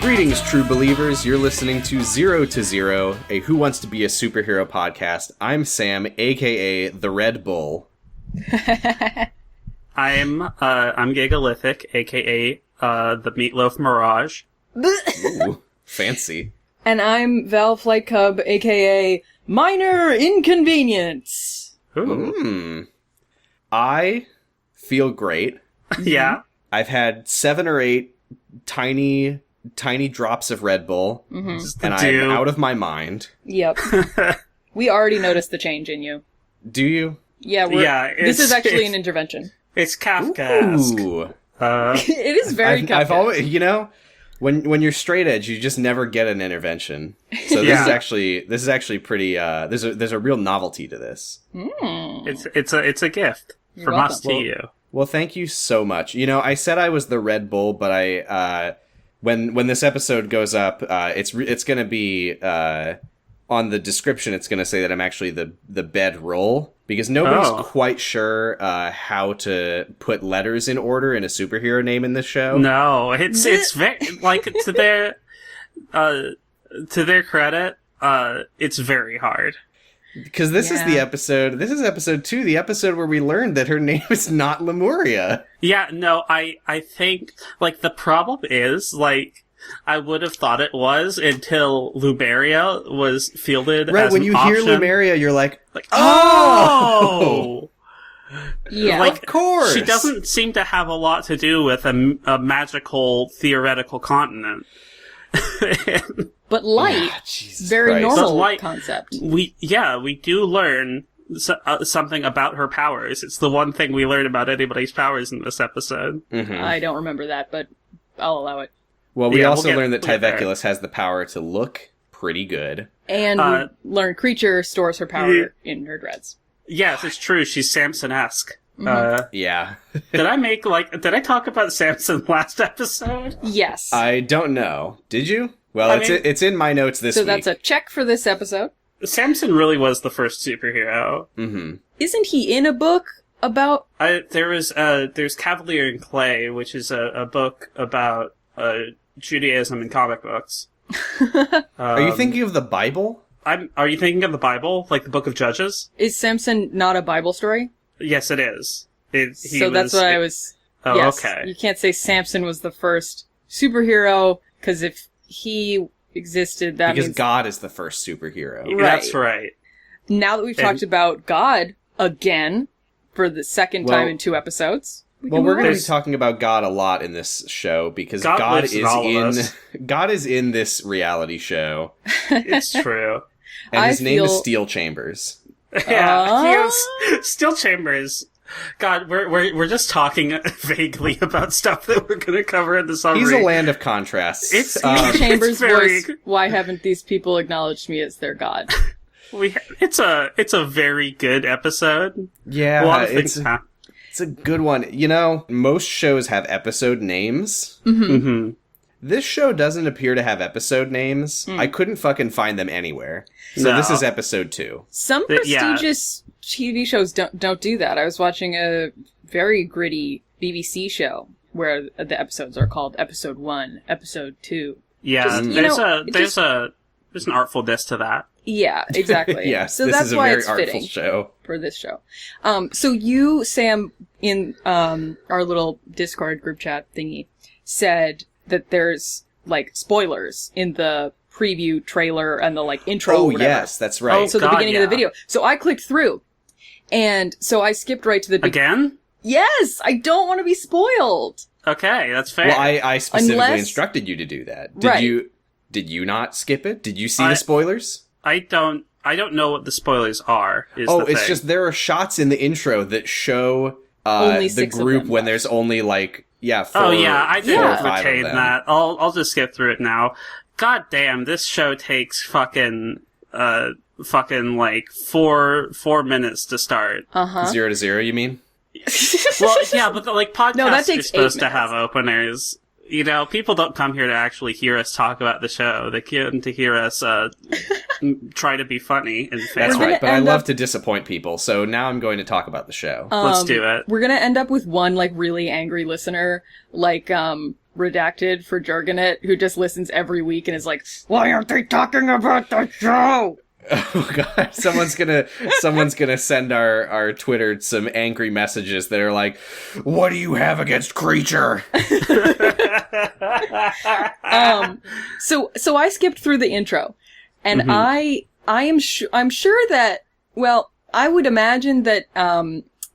Greetings, true believers. You're listening to Zero to Zero, a Who Wants to Be a Superhero podcast. I'm Sam, aka the Red Bull. I'm Gigalithic, aka the Meatloaf Mirage. Ooh, fancy. And I'm Val Flight Cub, aka Minor Inconvenience. Ooh. I feel great. Yeah. I've had 7 or 8 tiny drops of Red Bull, and I'm out of my mind. Yep. We already noticed the change in you. Do you? Yeah, this is actually an intervention. It's Kafkaesque. Ooh. It is very Kafkaesque. I've always, when you're straight edge, you just never get an intervention. So this is actually pretty. There's a real novelty to this. It's a gift from us to you. Well, thank you so much. I said I was the Red Bull, but I when this episode goes up, it's going to be on the description. It's going to say that I'm actually the bedroll, because nobody's quite sure how to put letters in order in a superhero name in this show. No, it's very like to their credit, it's very hard. Because this is the episode. This is episode 2, the episode where we learned that her name is not Lemuria. Yeah, no, I think, the problem is, I would have thought it was until Lumeria was fielded as an option. Right, when you hear Lumeria, you're like, oh! Yeah, of course! She doesn't seem to have a lot to do with a magical, theoretical continent. But light, very Christ. normal concept. We do learn something about her powers. It's the one thing we learn about anybody's powers in this episode. Mm-hmm. I don't remember that, but I'll allow it. Well, we also learned that Tyveculus has the power to look pretty good. And we learned Creature stores her power in her dreads. Yes, it's true. She's Samson-esque. Yeah. Did I talk about Samson last episode? Yes. I don't know. Did you? Well, it's in my notes this week. So that's a check for this episode. Samson really was the first superhero. Mm-hmm. Isn't he in a book about... There's Cavalier and Clay, which is a book about Judaism and comic books. Are you thinking of the Bible? Are you thinking of the Bible? Like the Book of Judges? Is Samson not a Bible story? Yes, it is. That's what I was... Oh, yes, okay. You can't say Samson was the first superhero, because if he existed, that means... Because God is the first superhero. Right. That's right. Now that we've talked about God again, for the second time in 2 episodes... We're going to be talking about God a lot in this show, because God is in this reality show. It's true. And his name is Steel Chambers. Yeah, he is Steel Chambers. God, we're just talking vaguely about stuff that we're going to cover in the summary. He's a land of contrasts. Steel Chambers' voice. Why haven't these people acknowledged me as their god? It's a very good episode. Yeah, a lot of things happen. It's a good one. Most shows have episode names. Mm-hmm. This show doesn't appear to have episode names. I couldn't fucking find them anywhere. So this is episode 2. Some prestigious TV shows don't do that. I was watching a very gritty BBC show where the episodes are called Episode 1, Episode 2. Yeah, there's an artfulness to that. Yeah, exactly. Yes, so this that's is a why very it's artful fitting show. For this show. So you, Sam, in our little Discord group chat thingy, said that there's, spoilers in the preview trailer and the, intro or whatever. Yes, that's right. So the beginning of the video. So I clicked through, and so I skipped right to the Again? Yes! I don't want to be spoiled! Okay, that's fair. Well, I specifically instructed you to do that. Did you not skip it? Did you see the spoilers? I don't know what the spoilers are. It's just there are shots in the intro that show the group when there's only 4. I didn't retain that. I'll just skip through it now. God damn, this show takes fucking 4 minutes to start. 0 to 0, you mean? Well, yeah, but podcasts that takes are supposed 8 to have openers. People don't come here to actually hear us talk about the show. They come to hear us try to be funny and fail. That's right, but I love to disappoint people, so now I'm going to talk about the show. Let's do it. We're gonna end up with one, really angry listener, redacted for Jurgenet, who just listens every week and is like, why aren't they talking about the show? Oh god, someone's gonna send our Twitter some angry messages that are like, "What do you have against Creature?" So I skipped through the intro, and I'm sure that, well, I would imagine that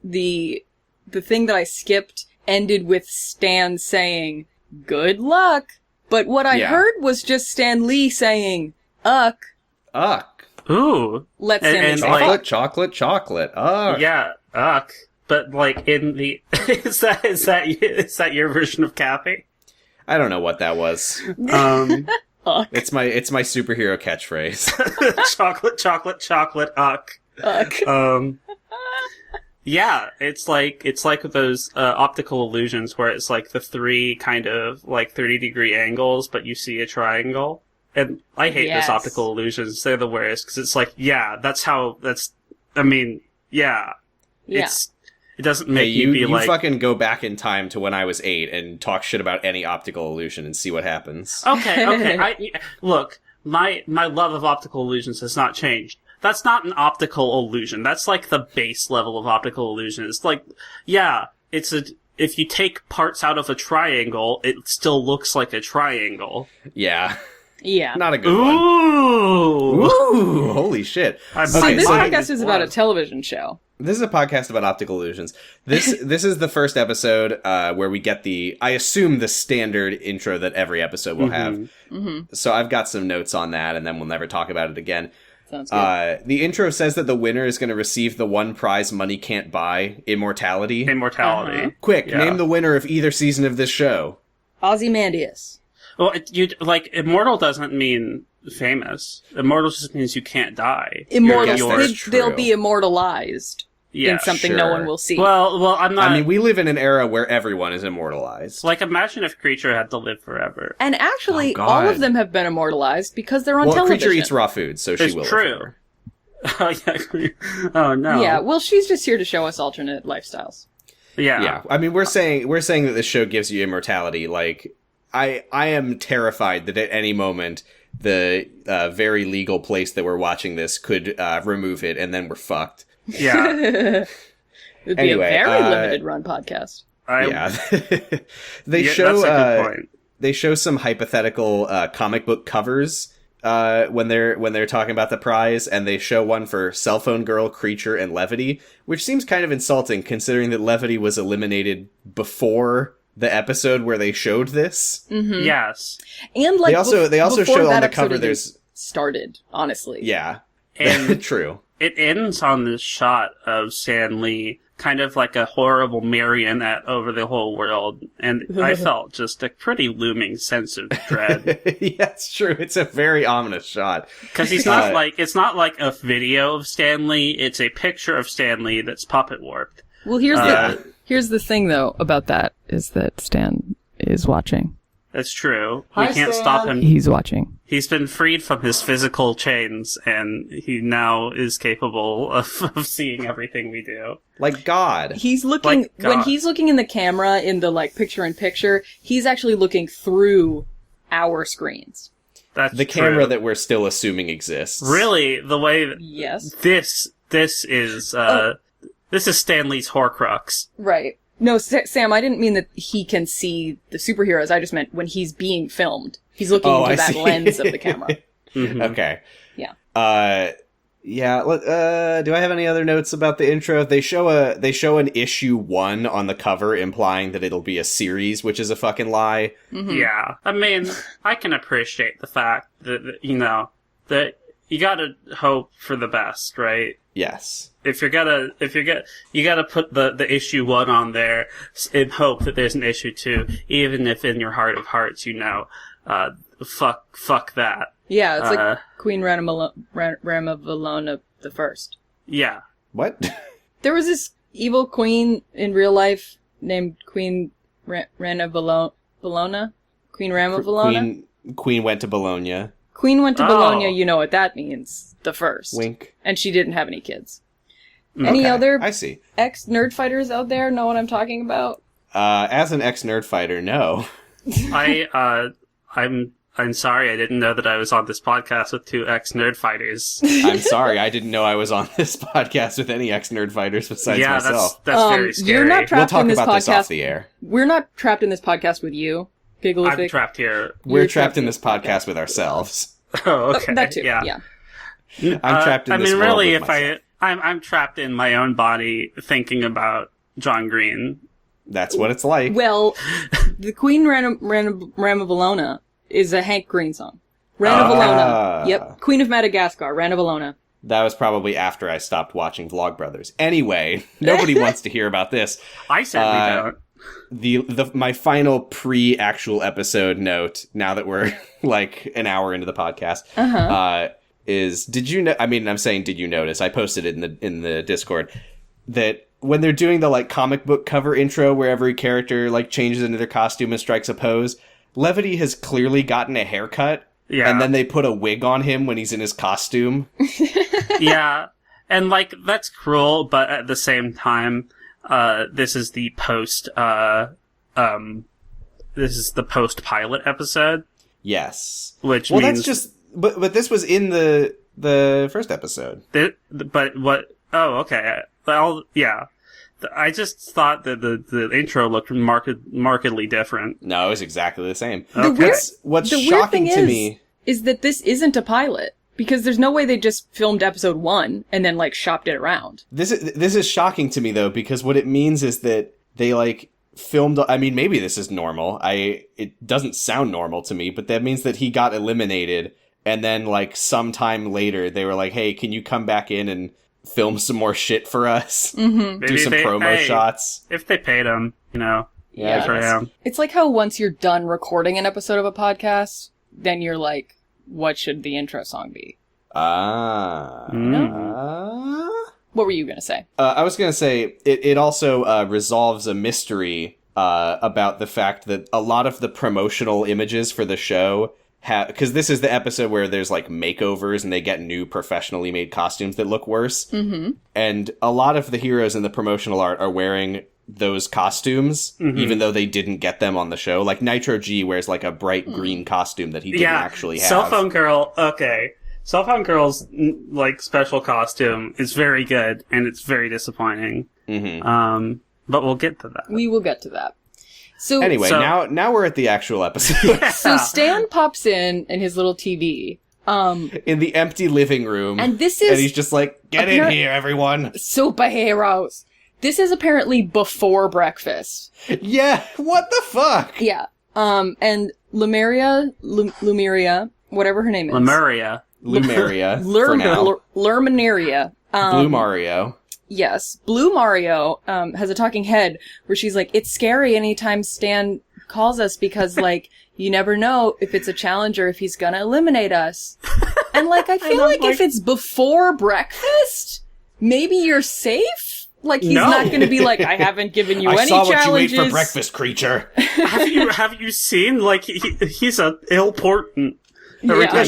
the thing that I skipped ended with Stan saying "good luck," but what I heard was just Stan Lee saying "uck." Uck. Ooh. Let's Stan Lee Chocolate, chocolate, chocolate. Uck. Yeah, uck. But like in the is that your version of Cappy? I don't know what that was. Uck. It's my superhero catchphrase. Chocolate, chocolate, chocolate, uck. Uck. Yeah, it's like those optical illusions where it's like the three kind of like 30-degree angles, but you see a triangle. And I hate those optical illusions. They're the worst because it's like, it doesn't make you like... fucking go back in time to when I was 8 and talk shit about any optical illusion and see what happens. Okay. Look, my love of optical illusions has not changed. That's not an optical illusion. That's like the base level of optical illusion. It's like, if you take parts out of a triangle, it still looks like a triangle. Yeah. Yeah. Not a good one. Ooh, holy shit. So this podcast is about a television show. This is a podcast about optical illusions. This is the first episode where we get I assume the standard intro that every episode will have. Mm-hmm. So I've got some notes on that, and then we'll never talk about it again. Sounds good. The intro says that the winner is going to receive the one prize money can't buy, immortality. Immortality. Uh-huh. Quick, name the winner of either season of this show. Ozymandias. Well, immortal doesn't mean famous. Immortal just means you can't die. Immortal. That's They'll be immortalized Yeah, in something no one will see. Well, I'm not... I mean, we live in an era where everyone is immortalized. Like, imagine if Creature had to live forever. And actually, Oh, all God. of them have been immortalized because they're on television. Creature eats raw food, so she It's will. true. Oh, yeah. Oh, no. Yeah, well, she's just here to show us alternate lifestyles. Yeah. Yeah, I mean, we're saying that this show gives you immortality. Like, I am terrified that at any moment the very legal place that we're watching this could remove it, and then we're fucked. Yeah. It would be a very limited run podcast. They show... That's a good point. They show some hypothetical comic book covers when they're talking about the prize, and they show one for Cell Phone Girl, Creature, and Levity, which seems kind of insulting considering that Levity was eliminated before the episode where they showed this. Mm-hmm. Yes. And like they also show on the cover there's started, honestly. Yeah. And true. It ends on this shot of Stan Lee, kind of like a horrible marionette over the whole world, and I felt just a pretty looming sense of dread. Yeah, it's true. It's a very ominous shot. Because it's not like a video of Stan Lee, it's a picture of Stan Lee that's puppet warped. Well, here's the thing though about that is that Stan is watching. That's true. We can't stop him. He's watching. He's been freed from his physical chains, and he now is capable of seeing everything we do. Like God. He's looking, when he's looking in the camera in the like picture-in-picture, he's actually looking through our screens. That's the true. camera that we're still assuming exists. Really, the way that yes. This is Stan Lee's Horcrux. Right. No, Sam, I didn't mean that he can see the superheroes. I just meant when he's being filmed. He's looking into that lens of the camera. Mm-hmm. Okay. Yeah. Do I have any other notes about the intro? They show an issue 1 on the cover, implying that it'll be a series, which is a fucking lie. Mm-hmm. Yeah. I mean, I can appreciate the fact that you gotta hope for the best, right? Yes. You gotta put the issue 1 on there in hope that there's an issue 2, even if in your heart of hearts fuck that. Yeah, it's like Queen Ramavalona the First. Yeah. What? There was this evil queen in real life named Queen Ramavalona. Queen Ramavalona. Queen went to Bologna. Queen went to Bologna. You know what that means? The first. Wink. And she didn't have any kids. Any other I see. ex-nerd fighters out there know what I'm talking about? As an ex-nerd fighter, no. I'm sorry, I didn't know that I was on this podcast with two ex-nerd fighters. I'm sorry, I didn't know I was on this podcast with any ex-nerd fighters besides myself. That's very scary. You're not We'll trapped talk in this about this podcast. off the air. We're not trapped in this podcast with you, I'm Gigalithic. trapped here. We're trapped in this podcast with ourselves. Oh, okay. That too. Yeah. I'm trapped in this world really, with if myself. I'm trapped in my own body thinking about John Green. That's what it's like. Well, the Queen Ranavalona is a Hank Green song. Ranavalona. Yep. Queen of Madagascar, Ranavalona. That was probably after I stopped watching Vlogbrothers. Anyway, nobody wants to hear about this. I certainly don't. My final pre-actual episode note, now that we're like an hour into the podcast, is did you know? I mean, I'm saying, did you notice? I posted it in the Discord that when they're doing the like comic book cover intro where every character like changes into their costume and strikes a pose, Levity has clearly gotten a haircut. Yeah. And then they put a wig on him when he's in his costume. Yeah. And like, that's cruel, but at the same time, this is the post-pilot episode. Yes. Which well, means... that's just... But this was in the first episode. But what... Oh, okay. Well, yeah. I just thought that the intro looked markedly different. No, it was exactly the same. Okay. What's the weird shocking thing to me... is that this isn't a pilot. Because there's no way they just filmed episode 1 and then, like, shopped it around. This is shocking to me, though, because what it means is that they, like, filmed... I mean, maybe this is normal. It doesn't sound normal to me, but that means that he got eliminated, and then, like, sometime later, they were like, hey, can you come back in and film some more shit for us? Mm-hmm. Do some promo shots? If they paid him, you know. Yeah, good for him. It's like how once you're done recording an episode of a podcast, then you're like, what should the intro song be? What What were you going to say? I was going to say, it also resolves a mystery about the fact that a lot of the promotional images for the show have... Because this is the episode where there's, like, makeovers and they get new professionally made costumes that look worse. Mm-hmm. And a lot of the heroes in the promotional art are wearing those costumes, even though they didn't get them on the show. Like, Nitro G wears, like, a bright green costume that he didn't actually have. Cell Phone Girl, okay. Cell Phone Girl's, like, special costume is very good, and it's very disappointing. Mm-hmm. But we'll get to that. We will get to that. So Anyway, now we're at the actual episode. So Stan pops in his little TV. In the empty living room. And this is... And he's just like, get in here, everyone. Superheroes. This is apparently before breakfast. Yeah, what the fuck? Yeah. And Lumeria, whatever her name is. Lemuria. Lumeria, for now. Lerminaria. Blue Mario. Yes. Blue Mario, has a talking head where she's like, it's scary anytime Stan calls us because, like, you never know if it's a challenge or if he's gonna eliminate us. And, like, I feel like if it's before breakfast, maybe you're safe? Like, he's not going to be like, I haven't given you any challenges. I saw what you ate for breakfast, creature. have you seen, like, he's a ill portent. Yeah,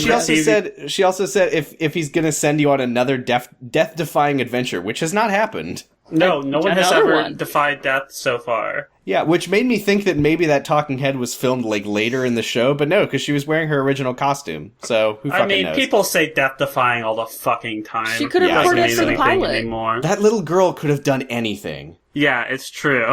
she also said if he's going to send you on another death-defying adventure, which has not happened. No one has Another ever one. defied death so far. Yeah, which made me think that maybe that talking head was filmed, like, later in the show, but no, because she was wearing her original costume, so who fucking knows? People say death-defying all the fucking time. She could have recorded it for the pilot. Anymore. That little girl could have done anything. Yeah, it's true.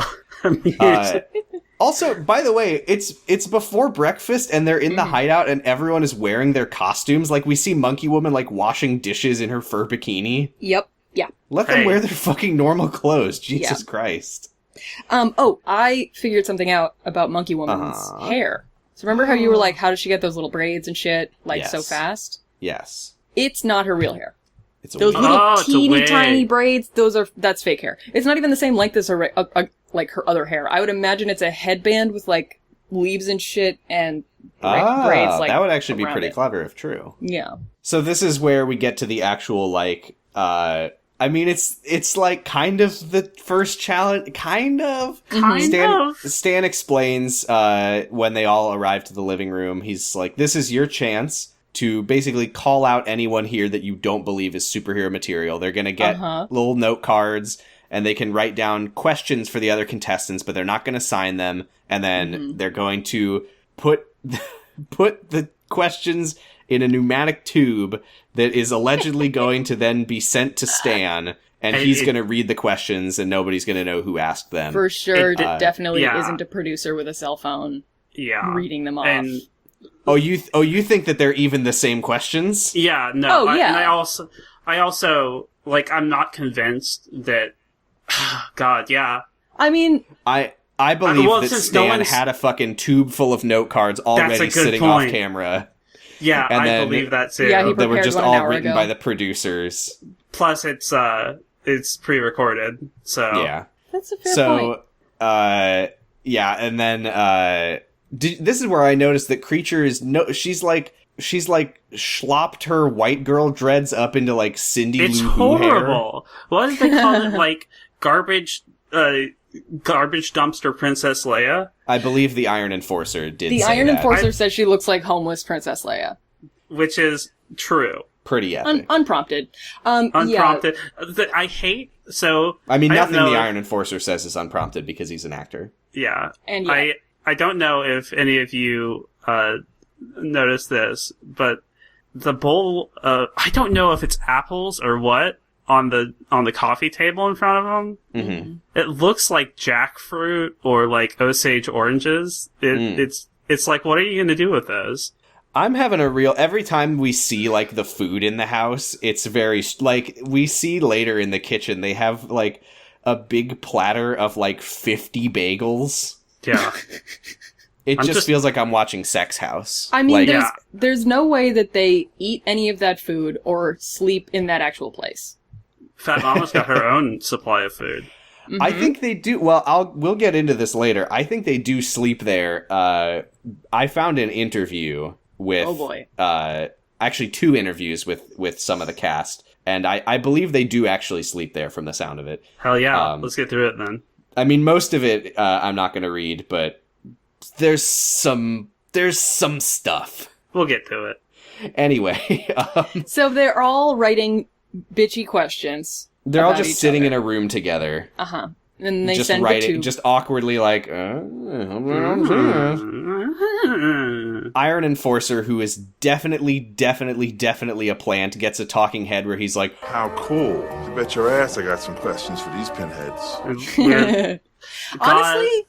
Also, by the way, it's before breakfast, and they're in the hideout, and everyone is wearing their costumes. Like, we see Monkey Woman, like, washing dishes in her fur bikini. Yep. Yeah. Let them wear their fucking normal clothes. Jesus Christ. I figured something out about Monkey Woman's hair. So remember how you were like, how does she get those little braids and shit, like, so fast? Yes. It's not her real hair. It's a Those wig. little it's a teeny wig. tiny braids, that's fake hair. It's not even the same length as her, like her other hair. I would imagine it's a headband with, like, leaves and shit and braids, like, that would actually be pretty it. clever if true. Yeah. So this is where we get to the actual, like, I mean, it's like kind of the first challenge, kind of. Stan explains, when they all arrive to the living room, he's like, this is your chance to basically call out anyone here that you don't believe is superhero material. They're gonna get little note cards, and they can write down questions for the other contestants, but they're not going to sign them. And then they're going to put the questions in a pneumatic tube that is allegedly going to then be sent to Stan, and he's going to read the questions, and nobody's going to know who asked them. For sure, definitely isn't a producer with a cell phone reading them off. And you think that they're even the same questions? Yeah, no. Oh, yeah. I also, like, I'm not convinced that, God, yeah. I mean... I believe that Stan had a fucking tube full of note cards already sitting off camera. Yeah, I believe that too. Yeah, they were just all written by the producers. Plus, it's pre-recorded, so... Yeah. That's a fair point. And then, this is where I noticed that Creature is she's like schlopped her white girl dreads up into like Cindy Lou Who hair. It's horrible. What did they call it? Like garbage dumpster Princess Leia? I believe the Iron Enforcer did. The Iron Enforcer says she looks like homeless Princess Leia, which is true. Pretty epic. Unprompted. Unprompted. Yeah. I hate. So I mean, nothing the Iron Enforcer says is unprompted because he's an actor. Yeah, and I don't know if any of you noticed this, but the bowl. I don't know if it's apples or what on the coffee table in front of him. Mm-hmm. It looks like jackfruit or like Osage oranges. It's like, what are you going to do with those? I'm having every time we see, like, the food in the house, it's very, like, we see later in the kitchen, they have, like, a big platter of, like, 50 bagels. Yeah. It just feels like I'm watching Sex House. I mean, there's no way that they eat any of that food or sleep in that actual place. Fat Mama's got her own supply of food. Mm-hmm. I think they do. Well, we'll get into this later. I think they do sleep there. I found an interview with, actually 2 interviews with some of the cast, and I believe they do actually sleep there from the sound of it. Hell yeah, let's get through it then. I mean, most of it I'm not going to read, but there's some stuff. We'll get to it. Anyway. So they're all writing bitchy questions. They're all just sitting in a room together. Uh-huh. And they just send writing, the tube. just awkwardly like, Iron Enforcer, who is definitely a plant, gets a talking head where he's like, how cool. You bet your ass I got some questions for these pinheads. Honestly,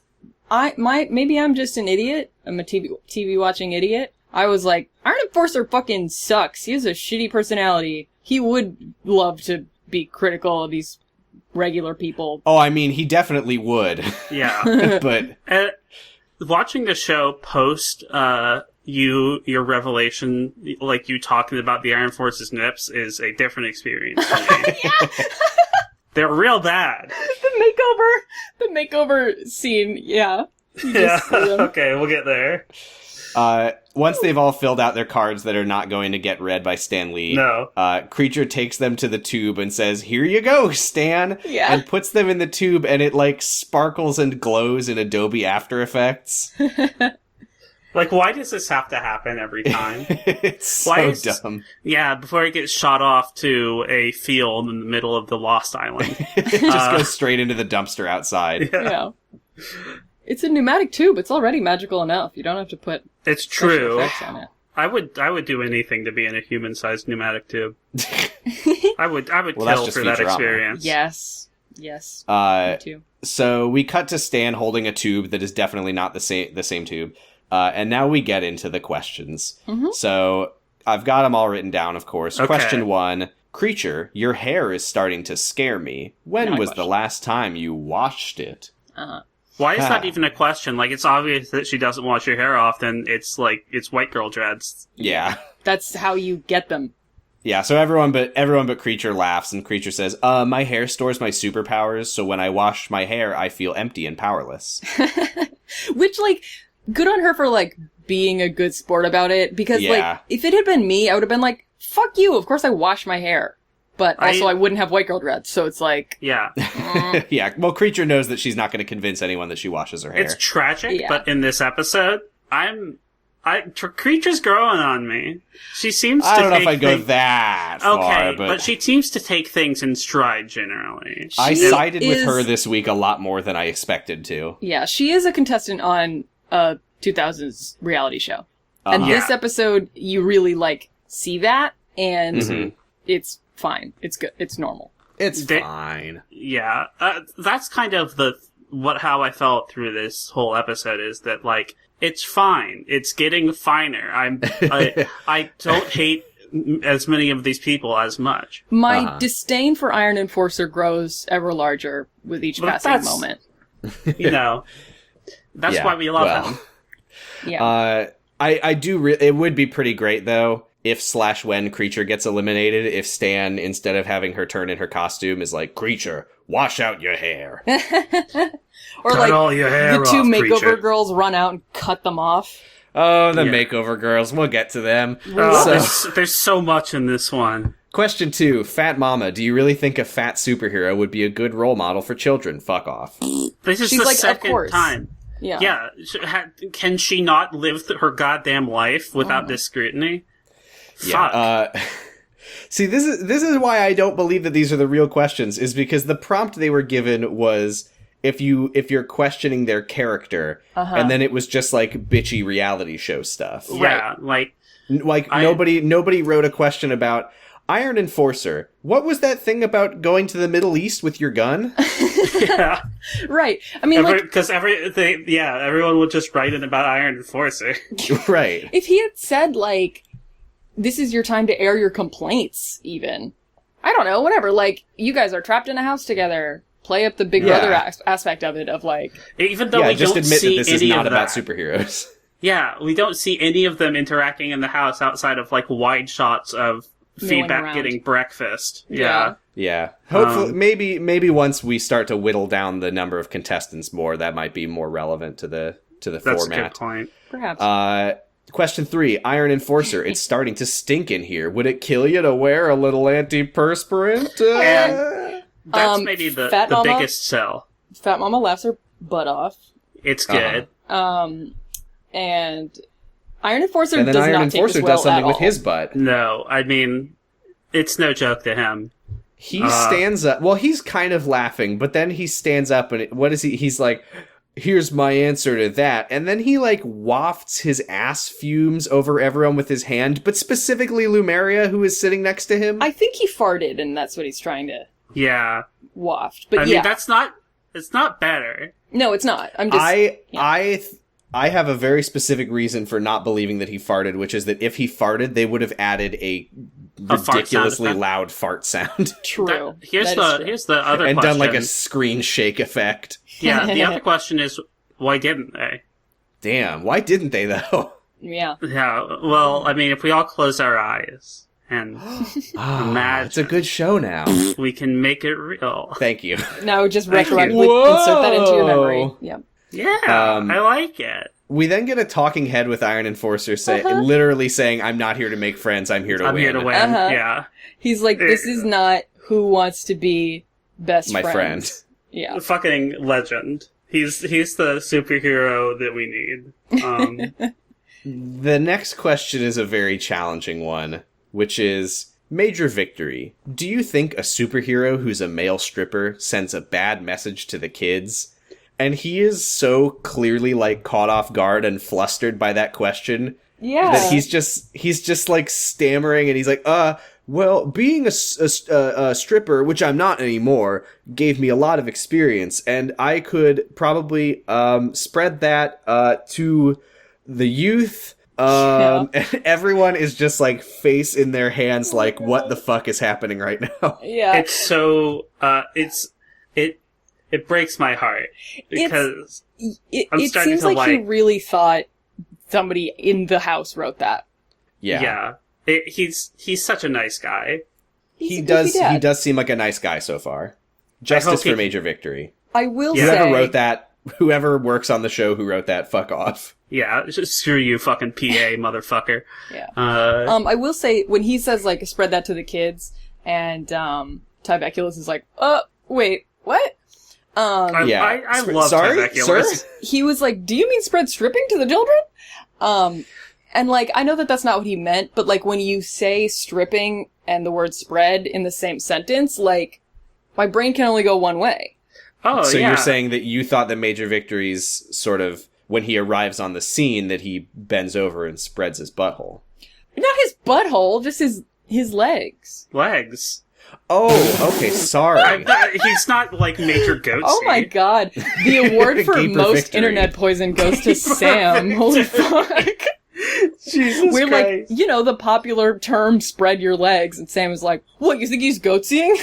maybe I'm just an idiot. I'm a TV watching idiot. I was like, Iron Enforcer fucking sucks. He has a shitty personality. He would love to be critical of these regular people. Oh, I mean, he definitely would. Yeah. But watching the show post your revelation, like you talking about the Iron Force's nips, is a different experience for me. They're real bad. The makeover scene, yeah. Yeah. Okay, we'll get there. Once they've all filled out their cards that are not going to get read by Stan Lee, Creature takes them to the tube and says, "Here you go, Stan," and puts them in the tube, and it, like, sparkles and glows in Adobe After Effects. Like, why does this have to happen every time? It's so dumb. Yeah, before it gets shot off to a field in the middle of the Lost Island. It just goes straight into the dumpster outside. Yeah. It's a pneumatic tube. It's already magical enough. You don't have to put it's true. effects on it. I would do anything to be in a human-sized pneumatic tube. I would kill for that experience. Yes. Me too. So we cut to Stan holding a tube that is definitely not the same tube. And now we get into the questions. Mm-hmm. So I've got them all written down, of course. Okay. Question 1. Creature, your hair is starting to scare me. When was the last time you washed it? Why is that even a question? Like, it's obvious that she doesn't wash her hair off, then it's like, it's white girl dreads. Yeah. That's how you get them. Yeah, so everyone but Creature laughs, and Creature says, my hair stores my superpowers, so when I wash my hair, I feel empty and powerless. Which, like, good on her for, like, being a good sport about it, because, like, if it had been me, I would have been like, fuck you, of course I wash my hair. But also, I wouldn't have white girl dreads, so it's like... Yeah. Yeah, well, Creature knows that she's not going to convince anyone that she washes her hair. It's tragic, but in this episode, I'm Creature's growing on me. She seems to I don't know take if I go things- that Okay, far, but she seems to take things in stride generally. I She sided with is- her this week a lot more than I expected to. Yeah, she is a contestant on a 2000s reality show. And Uh-huh. this episode, you really, like, see that, and Mhm. it's fine. It's good. It's normal. It's They- fine. Yeah, that's kind of how I felt through this whole episode is that, like, it's fine. It's getting finer. I don't hate as many of these people as much. My Uh-huh. disdain for Iron Enforcer grows ever larger with each But passing that's- moment. You know, that's Yeah, why we love well. him. Yeah. I do. It would be pretty great though if/when Creature gets eliminated. If Stan, instead of having her turn in her costume, is like, Creature, wash out your hair. Or like your hair the two off, makeover Creature. girls run out and cut them off. Oh, the Yeah. makeover girls. We'll get to them. Oh, So, there's so much in this one. question 2, Fat Mama. Do you really think a fat superhero would be a good role model for children? Fuck off. This is She's the like, of second course. time. Yeah. Yeah, can she not live her goddamn life without this scrutiny? Fuck. See, this is why I don't believe that these are the real questions, is because the prompt they were given was if you're questioning their character, and then it was just like bitchy reality show stuff. Yeah, like, Nobody wrote a question about Iron Enforcer. What was that thing about going to the Middle East with your gun? yeah. Right. I mean, like, Because everyone would just write in about Iron Enforcer. Right. if he had said, like, this is your time to air your complaints, even. I don't know, whatever. Like, you guys are trapped in a house together. Play up the Big Yeah. Brother aspect of it, of, like... Even though Yeah, we just don't admit that see this is any not of about that. superheroes. Yeah, we don't see any of them interacting in the house outside of, like, wide shots of Milling feedback around. getting breakfast. Yeah. Yeah. Hopefully, maybe once we start to whittle down the number of contestants more, that might be more relevant to the That's format. a good point. Perhaps. Question 3, Iron Enforcer. It's starting to stink in here. Would it kill you to wear a little antiperspirant? And that's maybe the Fat Mama? biggest sell. Fat Mama laughs her butt off. It's good. And Iron Enforcer And then does Iron not take Enforcer this well does something at with all. his butt. No, I mean, it's no joke to him. He stands up. Well, he's kind of laughing, but then he stands up and what is he? He's like, here's my answer to that. And then he like wafts his ass fumes over everyone with his hand, but specifically Lumeria, who is sitting next to him. I think he farted, and that's what he's trying to Yeah. waft. But I yeah. mean, it's not better. No, it's not. I'm just... I have a very specific reason for not believing that he farted, which is that if he farted, they would have added a A fart sound ridiculously effect? loud fart sound True. Here's That is true. here's the other and question. done like a screen shake effect. Yeah, the other question is, why didn't they? Damn, why didn't they though? Yeah. Yeah, well, I mean, if we all close our eyes and imagine, It's a good show now. we can make it real. Thank you. Now just Thank you. retroactively insert that into your memory. Yeah. Yeah, I like it. We then get a talking head with Iron Enforcer literally saying, I'm not here to make friends, I'm here to I'm win. here to win. Uh-huh. Yeah. He's like, this is not who wants to be best My friends. friend. Yeah. Fucking legend. He's the superhero that we need. The next question is a very challenging one, which is, Major Victory. Do you think a superhero who's a male stripper sends a bad message to the kids? And he is so clearly like caught off guard and flustered by that question Yeah. that he's just like stammering, and he's like, well, being a stripper, which I'm not anymore, gave me a lot of experience, and I could probably spread that to the youth. And everyone is just like face in their hands, like, what the fuck is happening right now? Yeah. It's so it breaks my heart because I'm It starting seems to like he like- really thought somebody in the house wrote that. Yeah. he's such a nice guy. He's He a goofy does dad. seem like a nice guy so far. Justice he- for Major Victory. I will Yeah. say... Whoever wrote that, whoever works on the show who wrote that, fuck off. Yeah, just screw you, fucking PA motherfucker. Yeah. I I will say, when he says, like, spread that to the kids, and, Tybeculus is like, wait, what? Yeah. I love Sorry, Tybeculus. sir? He was like, do you mean spread stripping to the children? And, like, I know that that's not what he meant, but, like, when you say stripping and the word spread in the same sentence, like, my brain can only go one way. Oh, So yeah. you're saying that you thought that Major Victory's sort of, when he arrives on the scene, that he bends over and spreads his butthole. Not his butthole, just his legs. Legs. Oh, okay, sorry. He's not like Major Goatsy. Oh my god. The award for Gaper most victory. internet poison goes to Sam. Holy fuck. Jesus We're like, Christ. you know, the popular term spread your legs, and Sam is like, what, you think he's goatseeing?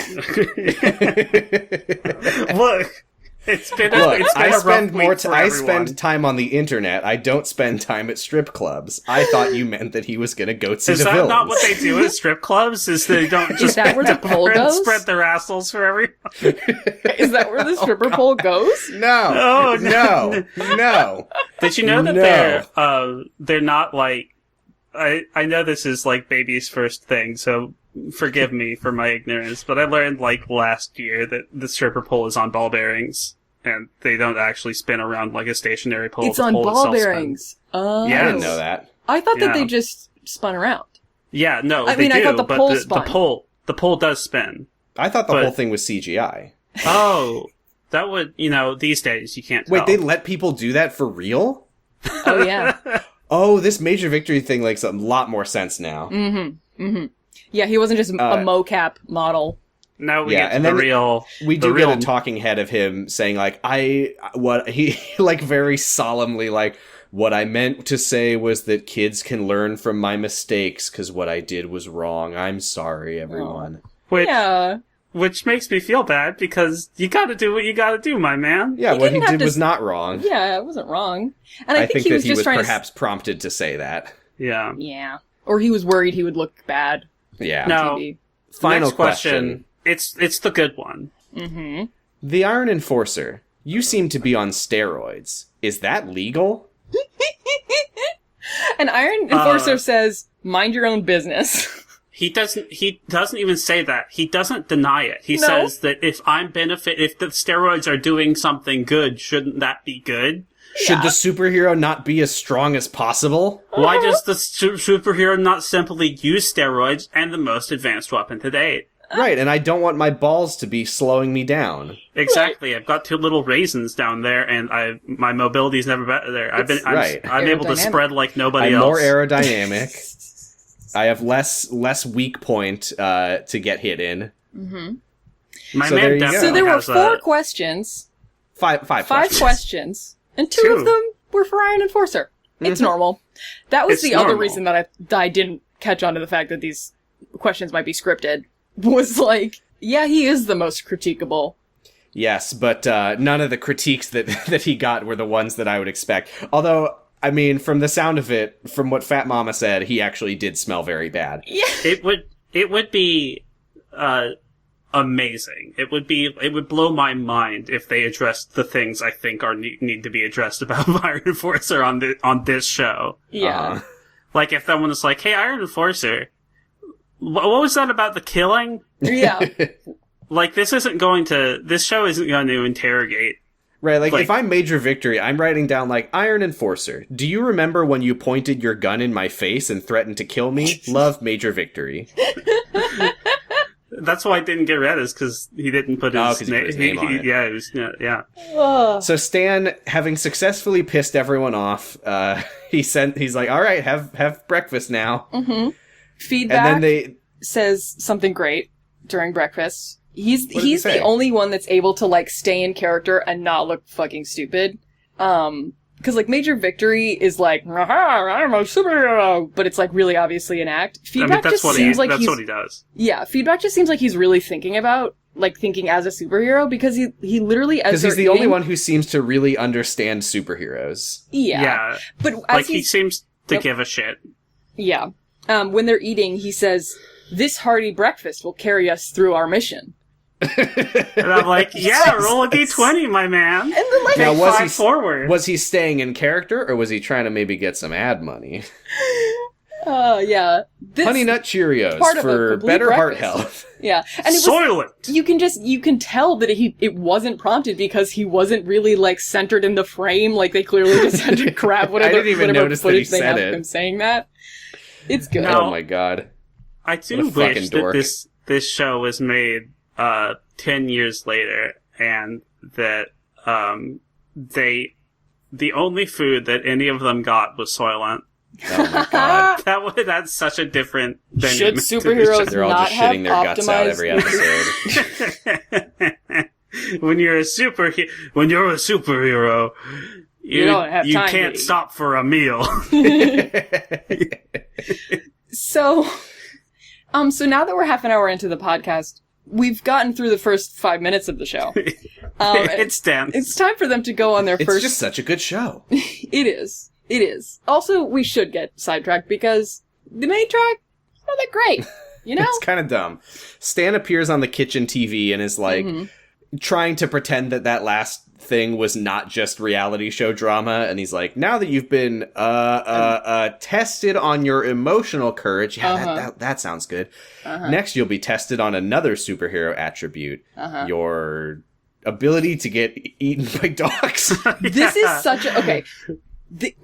Look, it's been Look, it's been I a rough spend more. week for I everyone. spend time on the internet. I don't spend time at strip clubs. I thought you meant that he was going to goatsy Is the that villains. not what they do at strip clubs? Is they don't just that where the bend pole over and goes? spread their assholes for everyone? Is that where the stripper pole goes? No, Oh, no, no. Did you know that No. they're not like I know this is like baby's first thing, so forgive me for my ignorance, but I learned like last year that the stripper pole is on ball bearings and they don't actually spin around like a stationary pole. It's The on pole ball itself bearings. spins. Oh. Yeah. I didn't know that. I thought that Yeah. they just spun around. Yeah, no, I they mean, do, I thought the but pole the spun. pole does spin. I thought the But- whole thing was CGI. Oh, that would, these days you can't tell. Wait, they let people do that for real? Oh, yeah. Oh, this Major Victory thing makes a lot more sense now. Yeah, he wasn't just a mocap model. Now we Yeah, get to and the then real. We the do real, get a talking head of him saying like, he like very solemnly like, what I meant to say was that kids can learn from my mistakes because what I did was wrong. I'm sorry, everyone. which, Yeah. which makes me feel bad because you gotta do what you gotta do, my man. Yeah, He what he didn't have did to was not wrong. Yeah, it wasn't wrong. And I, I think he that was he just was trying perhaps prompted to say that. Yeah. to... Yeah. Or he was worried he would look bad. Yeah. Now, TV. Final next question. It's the good one. The Iron Enforcer. You seem to be on steroids. Is that legal? And Iron Enforcer says, mind your own business. He doesn't even say that. He doesn't deny it. He No. says that if the steroids are doing something good, shouldn't that be good? Should the superhero not be as strong as possible? Why does the superhero not simply use steroids and the most advanced weapon to date? Right, and I don't want my balls to be slowing me down. Exactly. I've got two little raisins down there, and my mobility's never better there. I'm right. able to Aerodynamic. spread like nobody I'm else. more aerodynamic. I have less weak point to get hit in. My So there man you go. definitely So there were has 4 questions, Five 5 questions. questions, and 2 Two. of them were for Iron Enforcer. It's normal. That was It's the other normal. reason that I didn't catch on to the fact that these questions might be scripted. Was like, yeah, he is the most critiquable. Yes, but none of the critiques that that he got were the ones that I would expect. Although, I mean, from the sound of it, from what Fat Mama said, he actually did smell very bad. Yeah. It would be amazing. It would blow my mind if they addressed the things I think need to be addressed about Iron Enforcer on this show. Yeah. Like if someone was like, "Hey, Iron Enforcer, what was that about the killing?" Yeah. Like this show isn't going to interrogate. Right, like, Like- if I'm Major Victory, I'm writing down, like, Iron Enforcer. Do you remember when you pointed your gun in my face and threatened to kill me? Love, Major Victory. That's why I didn't get read, is because he didn't put his, 'cause he put his name on it. Yeah, it was, yeah. Ugh. So Stan, having successfully pissed everyone off, he's like, all right, have breakfast now. Feedback And then they... says something great during breakfast. He's did he say? the only one that's able to like stay in character and not look fucking stupid. Because like Major Victory is like, "Aha, I'm a superhero," but it's like really obviously an act. Feedback just seems like that's he's what he does. yeah. Feedback just seems like he's really thinking as a superhero because he literally as Because he's they're the only eating- one who seems to really understand superheroes. Yeah, but as Like he he's seems to Yep. give a shit. yeah. When they're eating, he says, "This hearty breakfast will carry us through our mission." And I'm like, yeah, roll a d20, my man. And then like Now, was Five forward. Was he staying in character, or was he trying to maybe get some ad money? yeah. Honey Nut Cheerios part of a for complete better heart breakfast. health. Yeah, and it was, Soylent! you can tell that it wasn't prompted because he wasn't really, like, centered in the frame, like, they clearly just had to grab whatever, I didn't even whatever notice that he footage they said have of it. him saying that. It's good. No. Oh my god. I What do a fucking wish dork. that this show was made 10 years later, and that the only food that any of them got was Soylent. Oh my god. That would add such a different Should dynamic to the superheroes They're all not just have shitting their guts out every optimized episode. when you're a superhero, you don't have time to can't eat. stop for a meal. So now that we're half an hour into the podcast, we've gotten through the first 5 minutes of the show. It's dense. It's time for them to go on their It's first... just such a good show. It is. It is. Also, we should get sidetracked because the main track is not that great. You know? It's kind of dumb. Stan appears on the kitchen TV and is like trying to pretend that last thing was not just reality show drama, and he's like, now that you've been tested on your emotional courage, that sounds good. Next you'll be tested on another superhero attribute, your ability to get eaten by dogs. This is such a... Okay.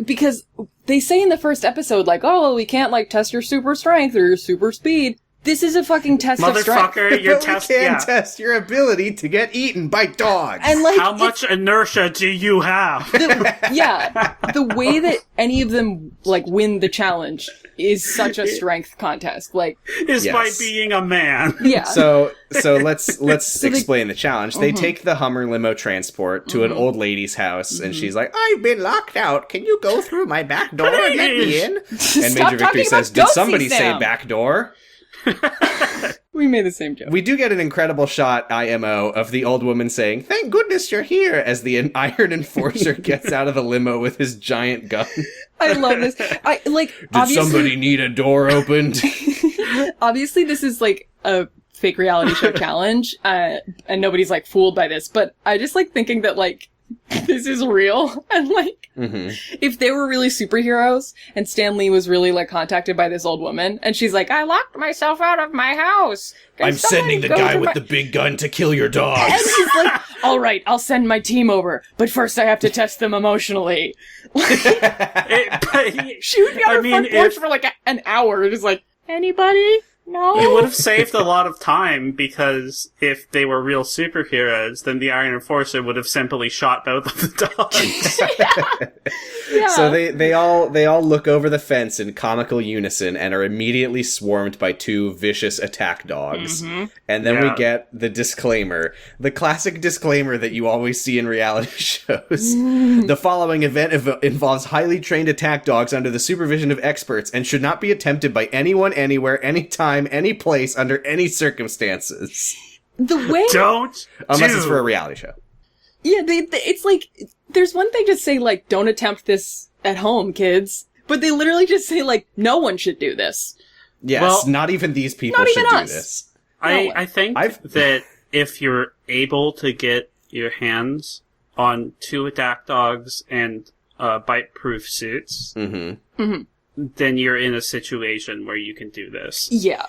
Because they say in the first episode, like, oh, we can't, like, test your super strength or your super speed. This is a fucking test of strength. Motherfucker, your But we test. can Yeah. test your ability to get eaten by dogs. And, like, How much inertia do you have? the way that any of them, like, win the challenge is such a strength contest. Like, Is by Yes. being a man. yeah. So let's they- explain the challenge. They take the Hummer limo transport to an old lady's house, and she's like, "I've been locked out. Can you go through my back door and let me in?" And Stop Major talking Victory about says, "Did Ghosty, somebody say Sam." back door?" We made the same joke. We do get an incredible shot, IMO, of the old woman saying, "Thank goodness you're here," as the Iron Enforcer gets out of the limo with his giant gun. I love this. Did somebody need a door opened? Obviously, this is, like, a fake reality show challenge, and nobody's, like, fooled by this, but I just like thinking that, like, this is real, and, like, if they were really superheroes, and Stan Lee was really, like, contacted by this old woman, and she's like, I locked myself out of my house. Can I'm sending the someone go guy to with my-" the big gun to kill your And dogs. he's like, all right, I'll send my team over, but first I have to test them emotionally. She would be on her front porch for, like, an hour, just like, anybody? No? It would have saved a lot of time, because if they were real superheroes, then the Iron Enforcer would have simply shot both of the dogs. Yeah. So they all look over the fence in comical unison and are immediately swarmed by two vicious attack dogs. And then we Yeah. get the disclaimer, the classic disclaimer that you always see in reality shows. The following event involves highly trained attack dogs under the supervision of experts and should not be attempted by anyone, anywhere, anytime, any place, under any circumstances. The way... Don't Unless do. it's for a reality show. Yeah, it's like, there's one thing to say, like, don't attempt this at home, kids. But they literally just say, like, no one should do this. Yes, Well, not even these people not should even do us. this. I think I've- that if you're able to get your hands on two attack dogs and bite-proof suits, then you're in a situation where you can do this. Yeah.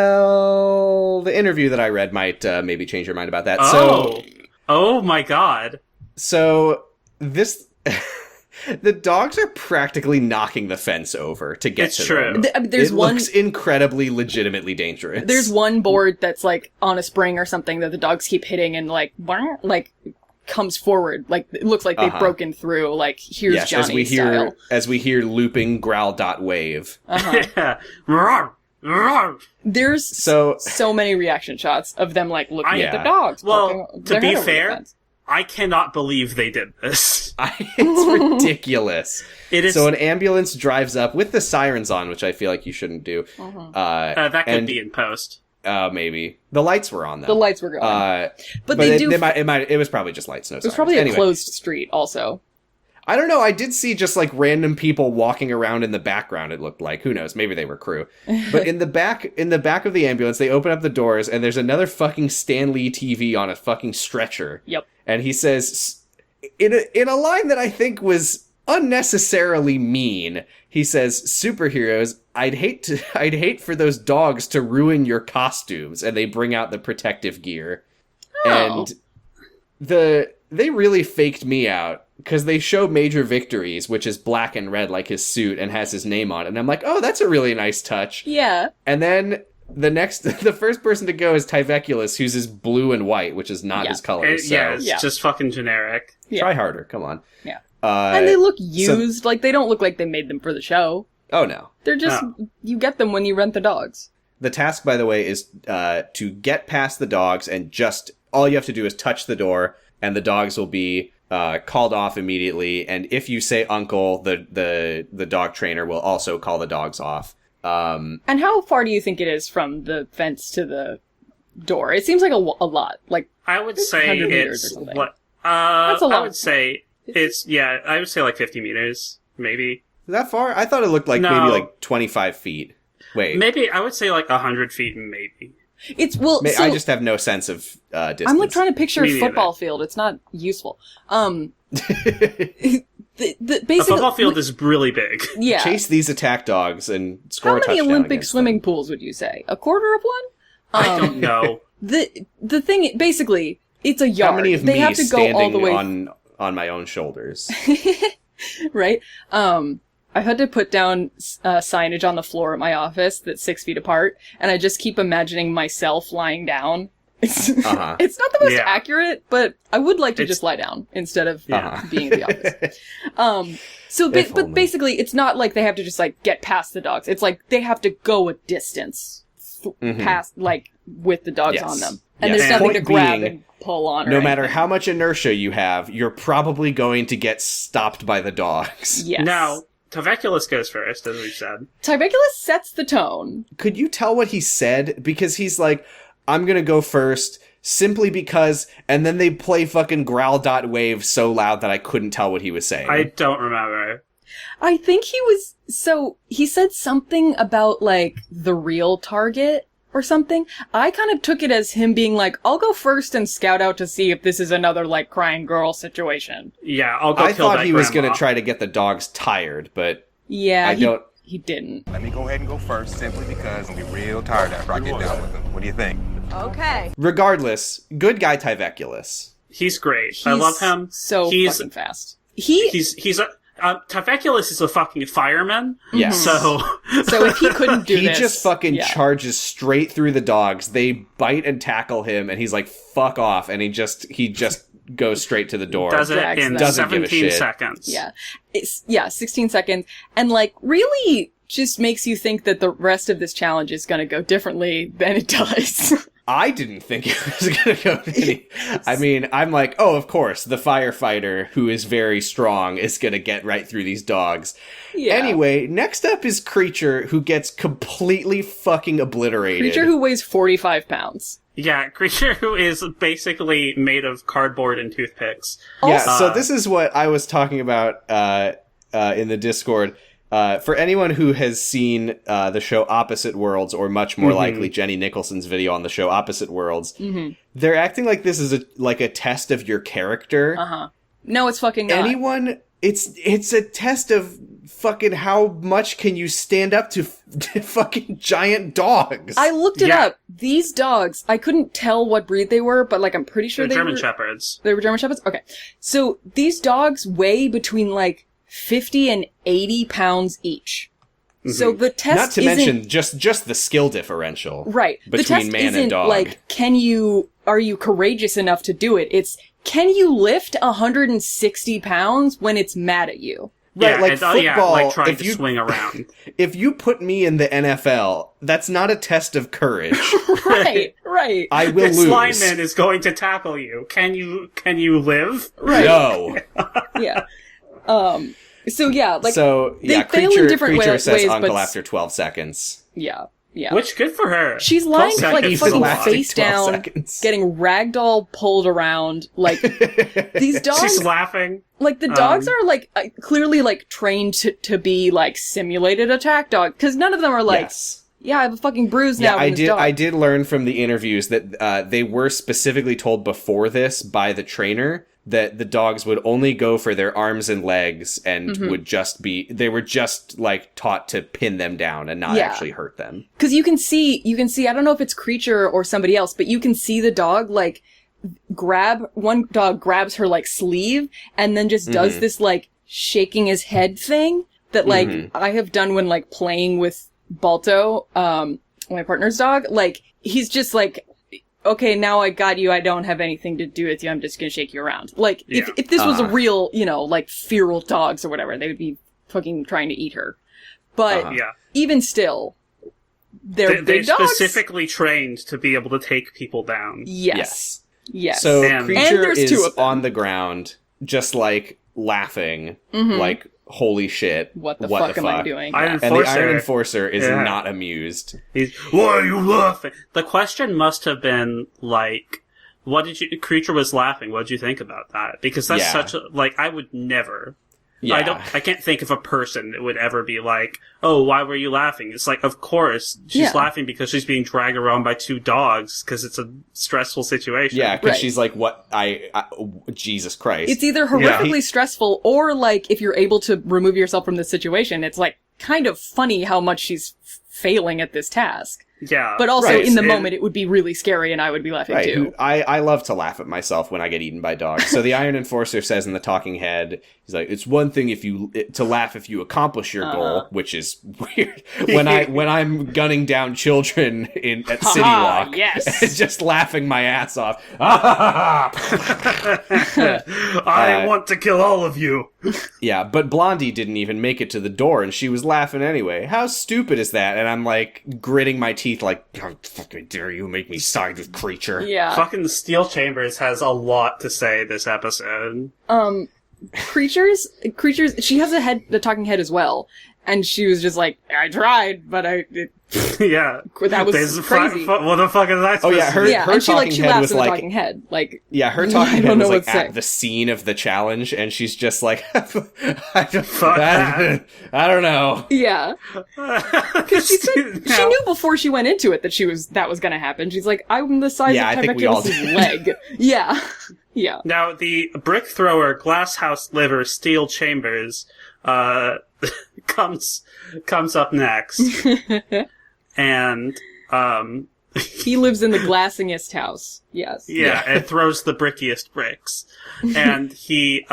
Well, the interview that I read might maybe change your mind about that. Oh my god. So this, the dogs are practically knocking the fence over to get It's to true. them. There's It one... looks incredibly, legitimately dangerous. There's one board that's, like, on a spring or something that the dogs keep hitting and, like, comes forward. Like, it looks like they've broken through. Like, here's yes, Johnny style. as we hear looping growl dot wave. Yeah. Roar, roar. There's So so many reaction shots of them, like, looking at the Yeah. dogs. Well, poking to their be head over the fair, fence. I cannot believe they did this. it's ridiculous. It is. So an ambulance drives up with the sirens on, which I feel like you shouldn't do. That could be in post. Maybe the lights were on though. The lights were going. But they do... it was probably just lights. No, it was probably a closed street, also. I don't know. I did see just like random people walking around in the background. It looked like, who knows? Maybe they were crew. But in the back of the ambulance, they open up the doors, and there's another fucking Stan Lee TV on a fucking stretcher. Yep. And he says, in a line that I think was unnecessarily mean. He says, superheroes, I'd hate for those dogs to ruin your costumes. And they bring out the protective gear. Oh. And they really faked me out, because they show Major Victories, which is black and red like his suit and has his name on it. And I'm like, oh, that's a really nice touch. Yeah. And then the first person to go is Tyveculus, who's his blue and white, which is not his color. So It's just fucking generic. try harder. Come on. Yeah. And they look used. So, like, they don't look like they made them for the show. oh, no. They're just, you get them when you rent the dogs. The task, by the way, is to get past the dogs, and just all you have to do is touch the door, and the dogs will be called off immediately. And if you say uncle, the dog trainer will also call the dogs off. And how far do you think it is from the fence to the door? It seems like a lot. Like, I would say 100 meters or it's something. what That's a lot. I would say it's I would say like 50 meters, maybe. That far? I thought it looked like No. maybe like 25 feet. Wait. Maybe I would say like 100 feet, maybe. it's, well, so, I just have no sense of distance. I'm like trying to picture a Me neither. football field. It's not useful. The A basically, football field is really big. yeah. Chase these attack dogs and score How a many touchdown Olympic against swimming them. pools would you say? A quarter of one? I don't know. The thing, basically, it's a yard. How many of they me have to go standing all the way on my own shoulders? right? I had to put down signage on the floor at my office that's 6 feet apart, and I just keep imagining myself lying down. It's, Uh-huh. it's not the most Yeah. accurate, but I would like to It's- just lie down instead of Yeah. being in the office. So, If but only. basically, it's not like they have to just like get past the dogs. It's like they have to go a distance past, like with the dogs Yes. on them, and Yes. there's nothing Point to grab being, and pull on. Or No matter anything. how much inertia you have, you're probably going to get stopped by the dogs. Yes. Now, Taveculus goes first, as we said. Tyveculus sets the tone. Could you tell what he said? Because he's like, I'm gonna go first, simply because, and then they play fucking Growl.wave so loud that I couldn't tell what he was saying. I don't remember. I think he said something about, like, the real target or something. I kind of took it as him being like, I'll go first and scout out to see if this is another, like, crying girl situation. Yeah, I'll go I kill thought that he was grandma. gonna try to get the dogs tired, but Yeah, I don't... he didn't. Let me go ahead and go first, simply because I'm gonna be real tired after I get done with them. What do you think? Okay. Regardless, good guy Tyveculus. He's great. I love him. So he's fucking fast. he's a Taveculus is a fucking fireman. Yes. So So if he couldn't do He this... just fucking yeah. charges straight through the dogs. They bite and tackle him, and he's like, fuck off, and he just goes straight to the door. does it Drags in them. Doesn't give a 17 shit. seconds. Yeah. 16 seconds. And, like, really just makes you think that the rest of this challenge is gonna go differently than it does. I didn't think it was going to go any... I mean, I'm like, oh, of course, the firefighter, who is very strong, is going to get right through these dogs. Yeah. Anyway, next up is Creature, who gets completely fucking obliterated. Creature who weighs 45 pounds. Yeah, creature who is basically made of cardboard and toothpicks. Yeah, so this is what I was talking about in the Discord. For anyone who has seen the show Opposite Worlds, or much more likely Jenny Nicholson's video on the show Opposite Worlds, they're acting like this is a test of your character. No, it's fucking not. Anyone, it's a test of fucking how much can you stand up to fucking giant dogs. I looked it Yeah. up. These dogs, I couldn't tell what breed they were, but like I'm pretty sure They're they German were Shepherds. They were German Shepherds? Okay. So these dogs weigh between like 50 and 80 pounds each. So the test Not to isn't... mention just the skill differential. Right. The Between test man isn't and dog. like, are you courageous enough to do it? It's, can you lift 160 pounds when it's mad at you? Right, Yeah, like it's, football, like trying if to you- swing around. If you put me in the NFL, that's not a test of courage. Right, right. I will This lose. lineman is going to tackle you. Can you live? Right. No. Yeah. So yeah, like, So, they yeah, fail in creature, different creature ways, says but uncle after 12 seconds. yeah, yeah. Which, good for her. She's lying 12 like seconds is fucking a lot. face 12 down, seconds. getting ragdoll pulled around. Like these dogs, She's laughing. like the dogs are like clearly like trained to be like simulated attack dog because none of them are like, Yes. yeah, I have a fucking bruise Yeah, now. I from this did. dog. I did learn from the interviews that they were specifically told before this by the trainer that the dogs would only go for their arms and legs and they were just like taught to pin them down and not actually hurt them. Because you can see, I don't know if it's Creature or somebody else, but you can see the dog, like, one dog grabs her, like, sleeve and then just does this, like, shaking his head thing that, like, I have done when, like, playing with Balto, my partner's dog. Like, he's just like, okay, now I got you, I don't have anything to do with you, I'm just gonna shake you around. Like, if this was a real, like, feral dogs or whatever, they would be fucking trying to eat her. But, even still, they're big dogs. They're specifically trained to be able to take people down. Yes. So, And Creature there's is two of them. on the ground, just, like, laughing, like, holy shit. What the fuck am I doing? Iron And the Iron Enforcer is not amused. Why are you laughing? The question must have been, like, Creature was laughing, what did you think about that? Because that's such a, like, I would never. Yeah. I can't think of a person that would ever be like, oh, why were you laughing? It's like, of course, she's laughing because she's being dragged around by two dogs because it's a stressful situation. Yeah, because she's like, what, Jesus Christ. It's either horrifically stressful or, like, if you're able to remove yourself from the situation, it's, like, kind of funny how much she's failing at this task. Yeah. But also, in the moment, it would be really scary and I would be laughing too. I love to laugh at myself when I get eaten by dogs. So the Iron Enforcer says in the talking head, he's like, it's one thing to laugh if you accomplish your goal, which is weird. When I'm gunning down children at City Walk, yes. just laughing my ass off. I want to kill all of you. Yeah, but Blondie didn't even make it to the door and she was laughing anyway. How stupid is that? And I'm like gritting my teeth like, how fucking dare you make me side with Creature. Yeah. Fucking Steel Chambers has a lot to say this episode. Creatures, she has a talking head as well. And she was just like, I tried, but yeah. That was crazy. What the fuck is that supposed to her and she talking head laughs was at the like, talking head. Like, yeah, her talking head was like say. at the scene of the challenge, and she's just like, I don't know. Yeah. Because she knew before she went into it that was gonna happen. She's like, I'm the size of Tiberius's leg. Yeah. Yeah. Now, the brick thrower, glass house liver, Steel Chambers, comes up next. And, he lives in the glassingest house. Yes. Yeah, and throws the brickiest bricks. And he,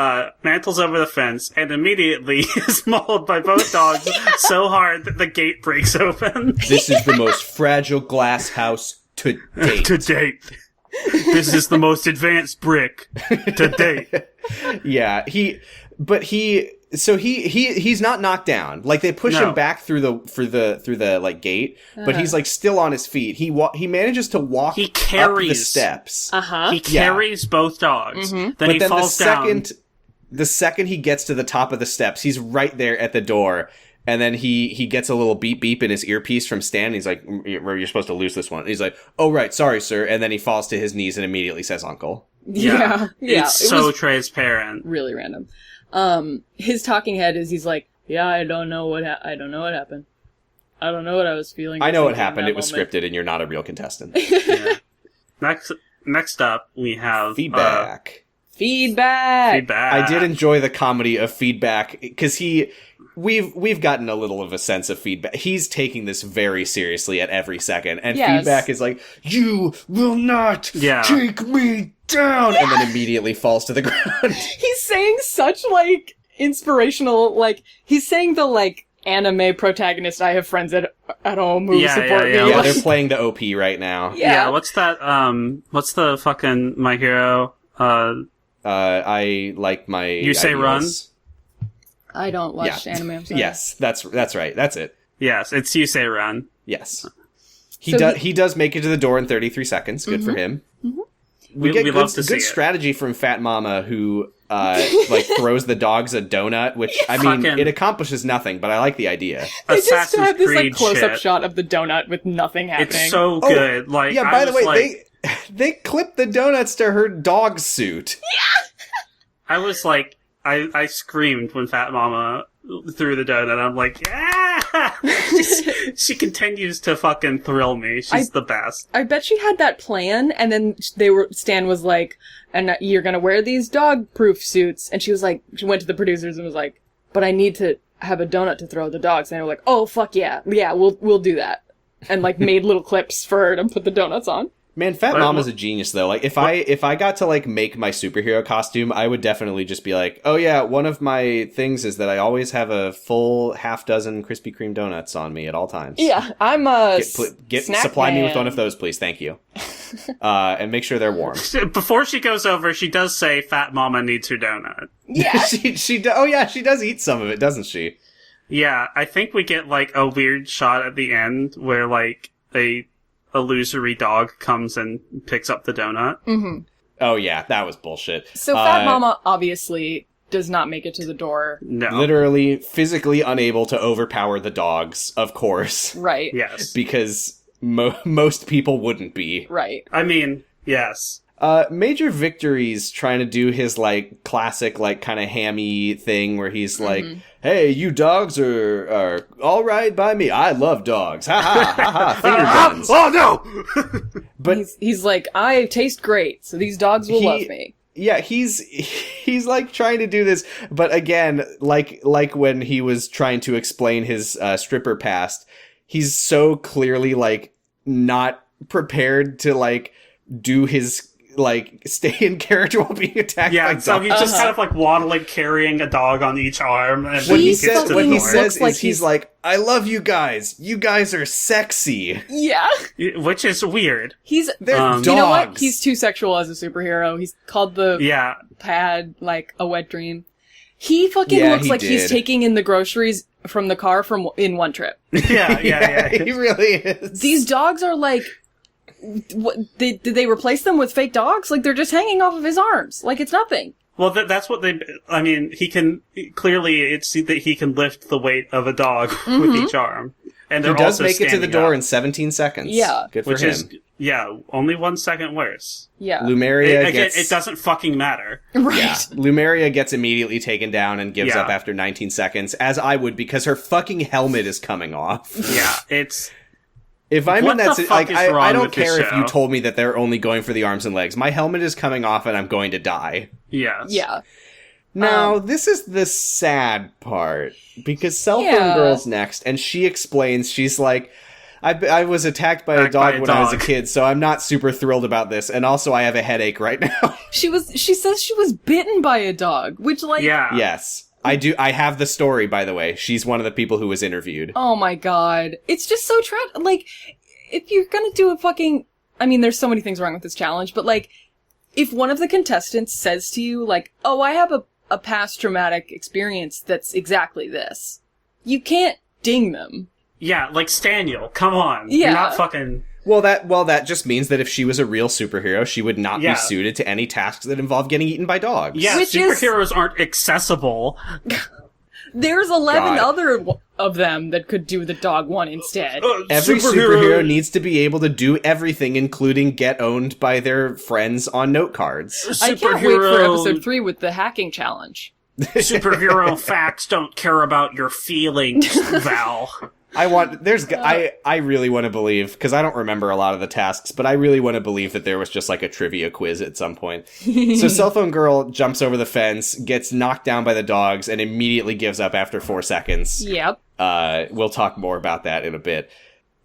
mantles over the fence and immediately is mauled by both dogs so hard that the gate breaks open. This is the most fragile glass house to date. To date. This is the most advanced brick to date. Yeah, he's not knocked down. Like, they push him back through the like gate, but he's like still on his feet. He manages to walk up the steps. He carries both dogs. Then he falls down. The second he gets to the top of the steps, he's right there at the door. And then he gets a little beep beep in his earpiece from Stan. He's like, you're supposed to lose this one. And he's like, oh, right, sorry, sir. And then he falls to his knees and immediately says uncle. Yeah. It's so transparent. Really random. His talking head is, he's like, yeah, I don't know what happened. I don't know what I was feeling. I know what happened. It was scripted and you're not a real contestant. Yeah. Next up, we have feedback. Feedback. I did enjoy the comedy of feedback because we've gotten a little of a sense of feedback. He's taking this very seriously at every second, and feedback is like, "You will not take me down," and then immediately falls to the ground. He's saying such like inspirational, like he's saying the like anime protagonist. I have friends at home who support me. Yeah, they're playing the OP right now. Yeah, what's that? What's the fucking My Hero? I like my. You say ideals. Run. I don't watch anime. I'm sorry. Yes, that's right. That's it. Yes, it's You Say Run. Yes, he does make it to the door in 33 seconds. Good for him. Mm-hmm. We get good strategy from Fat Mama, who like throws the dogs a donut, which I mean it accomplishes nothing, but I like the idea. They just have this like close-up shot of the donut with nothing happening. It's so good. Like, yeah. By the way, they clip the donuts to her dog suit. Yeah. I was like, I screamed when Fat Mama threw the donut. I'm like, yeah! She continues to fucking thrill me. She's the best. I bet she had that plan, and then Stan was like, and you're gonna wear these dog-proof suits, and she went to the producers and was like, but I need to have a donut to throw at the dogs, and they were like, oh, fuck yeah, we'll do that. And, like, made little clips for her to put the donuts on. Man, Fat Mama's a genius, though. Like, if I got to, like, make my superhero costume, I would definitely just be like, oh yeah, one of my things is that I always have a full half dozen Krispy Kreme donuts on me at all times. Yeah, I'm a supply me with one of those, please, thank you. And make sure they're warm. Before she goes over, she does say Fat Mama needs her donut. Yeah. she does eat some of it, doesn't she? Yeah, I think we get, like, a weird shot at the end where, like, a illusory dog comes and picks up the donut. Mm-hmm. Oh yeah, that was bullshit. So Fat Mama obviously does not make it to the door. No. Literally, physically unable to overpower the dogs, of course. Right. Yes. Because most people wouldn't be. Right. I mean, yes. Major Victory's trying to do his, like, classic, like, kind of hammy thing where he's like, hey, you dogs are all right by me. I love dogs. Ha ha, ha ha, finger guns. Oh, no! But he's like, I taste great, so these dogs will love me. Yeah, he's like trying to do this, but again, like when he was trying to explain his stripper past, he's so clearly, like, not prepared to, like, do his, like, stay in character while being attacked by dogs. So he's just kind of, like, waddling, carrying a dog on each arm. And What he says is he's like, I love you guys. You guys are sexy. Yeah. Which is weird. They're dogs. You know what? He's too sexual as a superhero. He's called the pad, like, a wet dream. He fucking looks like he's taking in the groceries from the car in one trip. Yeah. He really is. These dogs are like... did they replace them with fake dogs? Like, they're just hanging off of his arms. Like, it's nothing. Well, that's what I mean, he can, clearly it's that he can lift the weight of a dog with each arm. And they're he does also make it to the door up, in 17 seconds. Yeah. Good for him. Only 1 second worse. Yeah. Lumeria it doesn't fucking matter. Right. Yeah. Lumeria gets immediately taken down and gives up after 19 seconds, as I would, because her fucking helmet is coming off. Yeah, it's... If I'm in that, like, I don't care if you show? told me that they're only going for the arms and legs. My helmet is coming off and I'm going to die. Yes. Yeah. Now, this is the sad part, because Cell Phone Girl's next, and she explains, she's like, I was attacked by a dog when I was a kid, so I'm not super thrilled about this, and also I have a headache right now. She says she was bitten by a dog, which, like... Yeah. Yes. I have the story, by the way. She's one of the people who was interviewed. Oh my god. It's just so like, if you're gonna do a fucking... I mean, there's so many things wrong with this challenge, but, like, if one of the contestants says to you, like, oh, I have a past traumatic experience that's exactly this, you can't ding them. Yeah, like Staniel, come on. Yeah. You're not fucking... Well, that just means that if she was a real superhero, she would not be suited to any tasks that involve getting eaten by dogs. Yeah, superheroes aren't accessible. There's 11 other of them that could do the dog one instead. Every superhero needs to be able to do everything, including get owned by their friends on note cards. I can't wait for episode 3 with the hacking challenge. Superhero facts don't care about your feelings, Val. I really want to believe, because I don't remember a lot of the tasks, but I really want to believe that there was just like a trivia quiz at some point. So Cell Phone Girl jumps over the fence, gets knocked down by the dogs, and immediately gives up after 4 seconds. Yep. We'll talk more about that in a bit.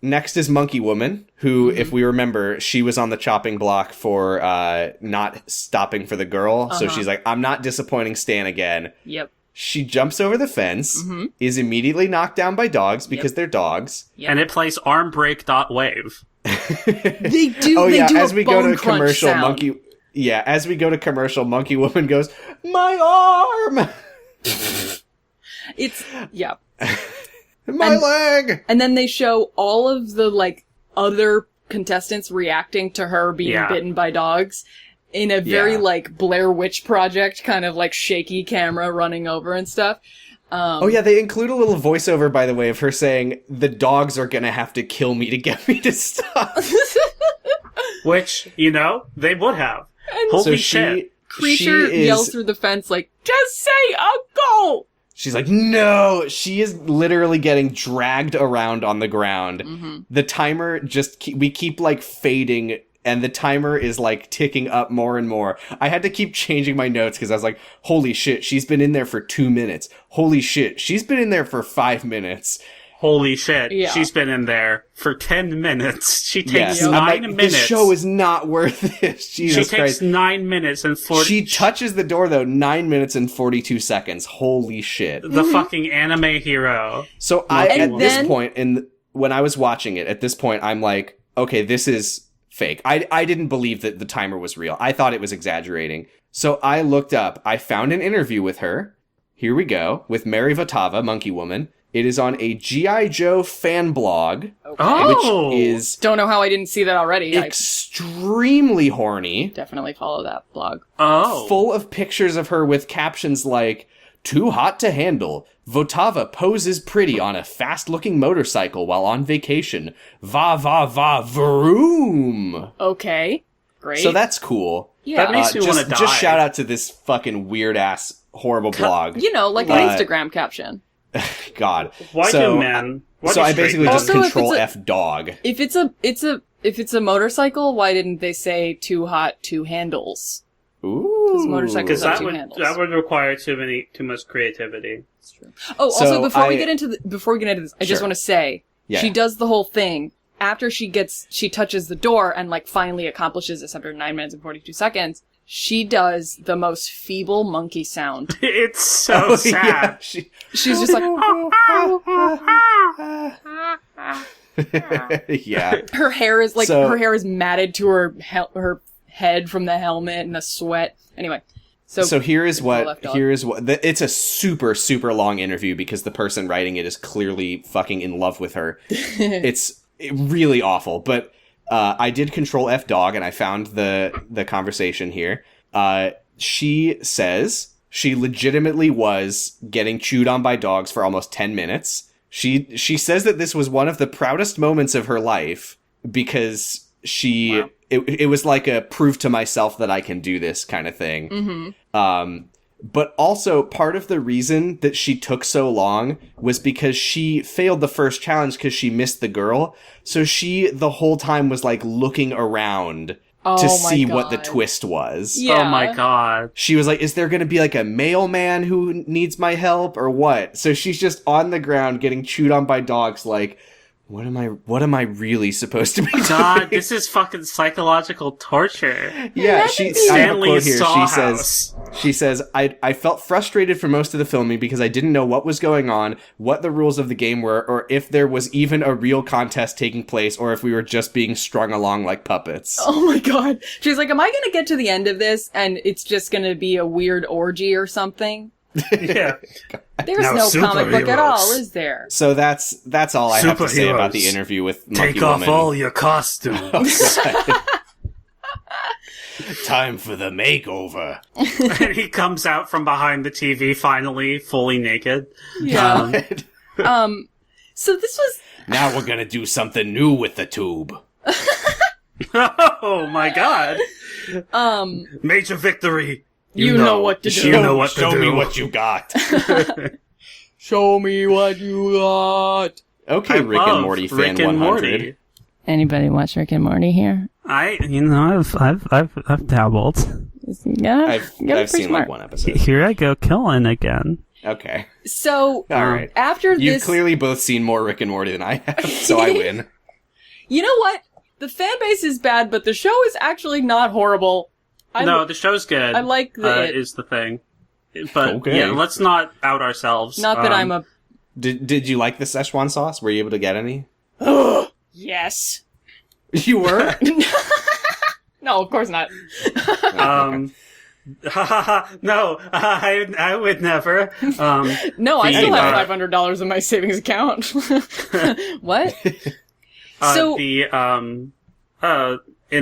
Next is Monkey Woman, who, if we remember, she was on the chopping block for not stopping for the girl. So she's like, I'm not disappointing Stan again. Yep. She jumps over the fence, is immediately knocked down by dogs because they're dogs. Yep. And it plays armbreak.wave. They do. Oh, they yeah, do as a we go to bone crunch commercial, sound. as we go to commercial, Monkey Woman goes, my arm! It's, yeah. My leg! And then they show all of the, like, other contestants reacting to her being bitten by dogs. In a very, like, Blair Witch Project kind of, like, shaky camera running over and stuff. Oh yeah, they include a little voiceover, by the way, of her saying, the dogs are gonna have to kill me to get me to stop. Which, they would have. And Holy so shit. creature yells through the fence like, just say a goal! She's like, no! She is literally getting dragged around on the ground. Mm-hmm. The timer we keep, like, fading, and the timer is, like, ticking up more and more. I had to keep changing my notes, because I was like, holy shit, she's been in there for 2 minutes. Holy shit, she's been in there for 5 minutes. Holy shit, yeah. She's been in there for 10 minutes. She takes Yes. 9 minutes. This show is not worth this. Jesus Christ. She takes 9 minutes and 40... She touches the door, though, 9 minutes and 42 seconds. Holy shit. The fucking anime hero. So this point, when I was watching it, at this point, I'm like, okay, this is fake. I didn't believe that the timer was real. I thought it was exaggerating. So I looked up. I found an interview with her. Here we go. With Mary Votava, Monkey Woman. It is on a G.I. Joe fan blog, Oh! which is Don't know how I didn't see that already. extremely horny. Definitely follow that blog. Oh. Full of pictures of her with captions like, too hot to handle. Votava poses pretty on a fast-looking motorcycle while on vacation. Va va va vroom. Okay. Great. So that's cool. Yeah. That makes me want to die. Just shout out to this fucking weird-ass, horrible blog. You know, like an Instagram caption. God. Why so, do men? Why so do I straight basically men- just Also, if control it's a- F dog. If it's a motorcycle, why didn't they say too hot, two handles? Ooh. motorcycles Because have that two would handles. require too much creativity. That's true. Oh, So also before we I- get into this, I just Sure. want to say Yeah. she does the whole thing after she touches the door and like finally accomplishes this after 9 minutes and 42 seconds. She does the most feeble monkey sound. It's so Oh, sad. yeah. She's just like, Yeah. her hair is like So- her hair is matted to her head from the helmet and the sweat. Anyway, So here is left what off. it's a super, super long interview because the person writing it is clearly fucking in love with her. It's really awful, but I did control F dog and I found the conversation here. She says she legitimately was getting chewed on by dogs for almost 10 minutes. She says that this was one of the proudest moments of her life because it was like a prove to myself that I can do this kind of thing. Mm-hmm. But also part of the reason that she took so long was because she failed the first challenge because she missed the girl. So she the whole time was like looking around to see what the twist was. Yeah. Oh my god. She was like, is there going to be like a mailman who needs my help or what? So she's just on the ground getting chewed on by dogs like, what am I really supposed to be doing? God, this is fucking psychological torture. Yeah, I have a quote here. Sawhouse. She says, I felt frustrated for most of the filming because I didn't know what was going on, what the rules of the game were, or if there was even a real contest taking place, or if we were just being strung along like puppets. Oh my god. She's like, am I gonna get to the end of this and it's just gonna be a weird orgy or something? Yeah. There's Now no comic book at all, superheroes. is there? So that's all I have to say about the Superheroes. interview with Monkey Take off Woman. all your costumes. Time for the makeover. And he comes out from behind the TV, finally, fully naked. Yeah. So this was Now we're gonna do something new with the tube. Oh my god. Major victory. you know what to do. You know what to Show do. me what you got. Show me what you got. Okay, I Rick and love Morty fan Rick and 100. Morty. Anybody watch Rick and Morty here? I've dabbled. Yeah, I've pretty seen smart. like one episode. Here I go killing again. Okay. So All right. after You've this, clearly both seen more Rick and Morty than I have, so I win. you know what? The fan base is bad, but the show is actually not horrible. No, the show's good. I like the- is the thing. But Okay. yeah, let's not out ourselves. Not that I'm a Did you like the Szechuan sauce? Were you able to get any? yes. You were? No, of course not. No, I would never. No, I still Anyway. have $500 in my savings account. What? So- in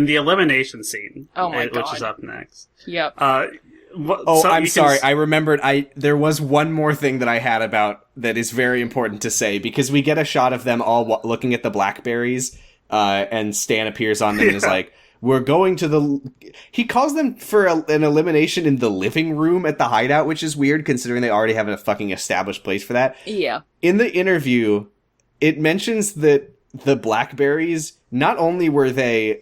the elimination scene. Oh my which is God. up next. Yep. I'm sorry. I remembered. There was one more thing that I had about that is very important to say because we get a shot of them all looking at the blackberries, and Stan appears on them and is like, we're going to the... He calls them for an elimination in the living room at the hideout, which is weird considering they already have a fucking established place for that. Yeah. In the interview, it mentions that the Blackberries, not only were they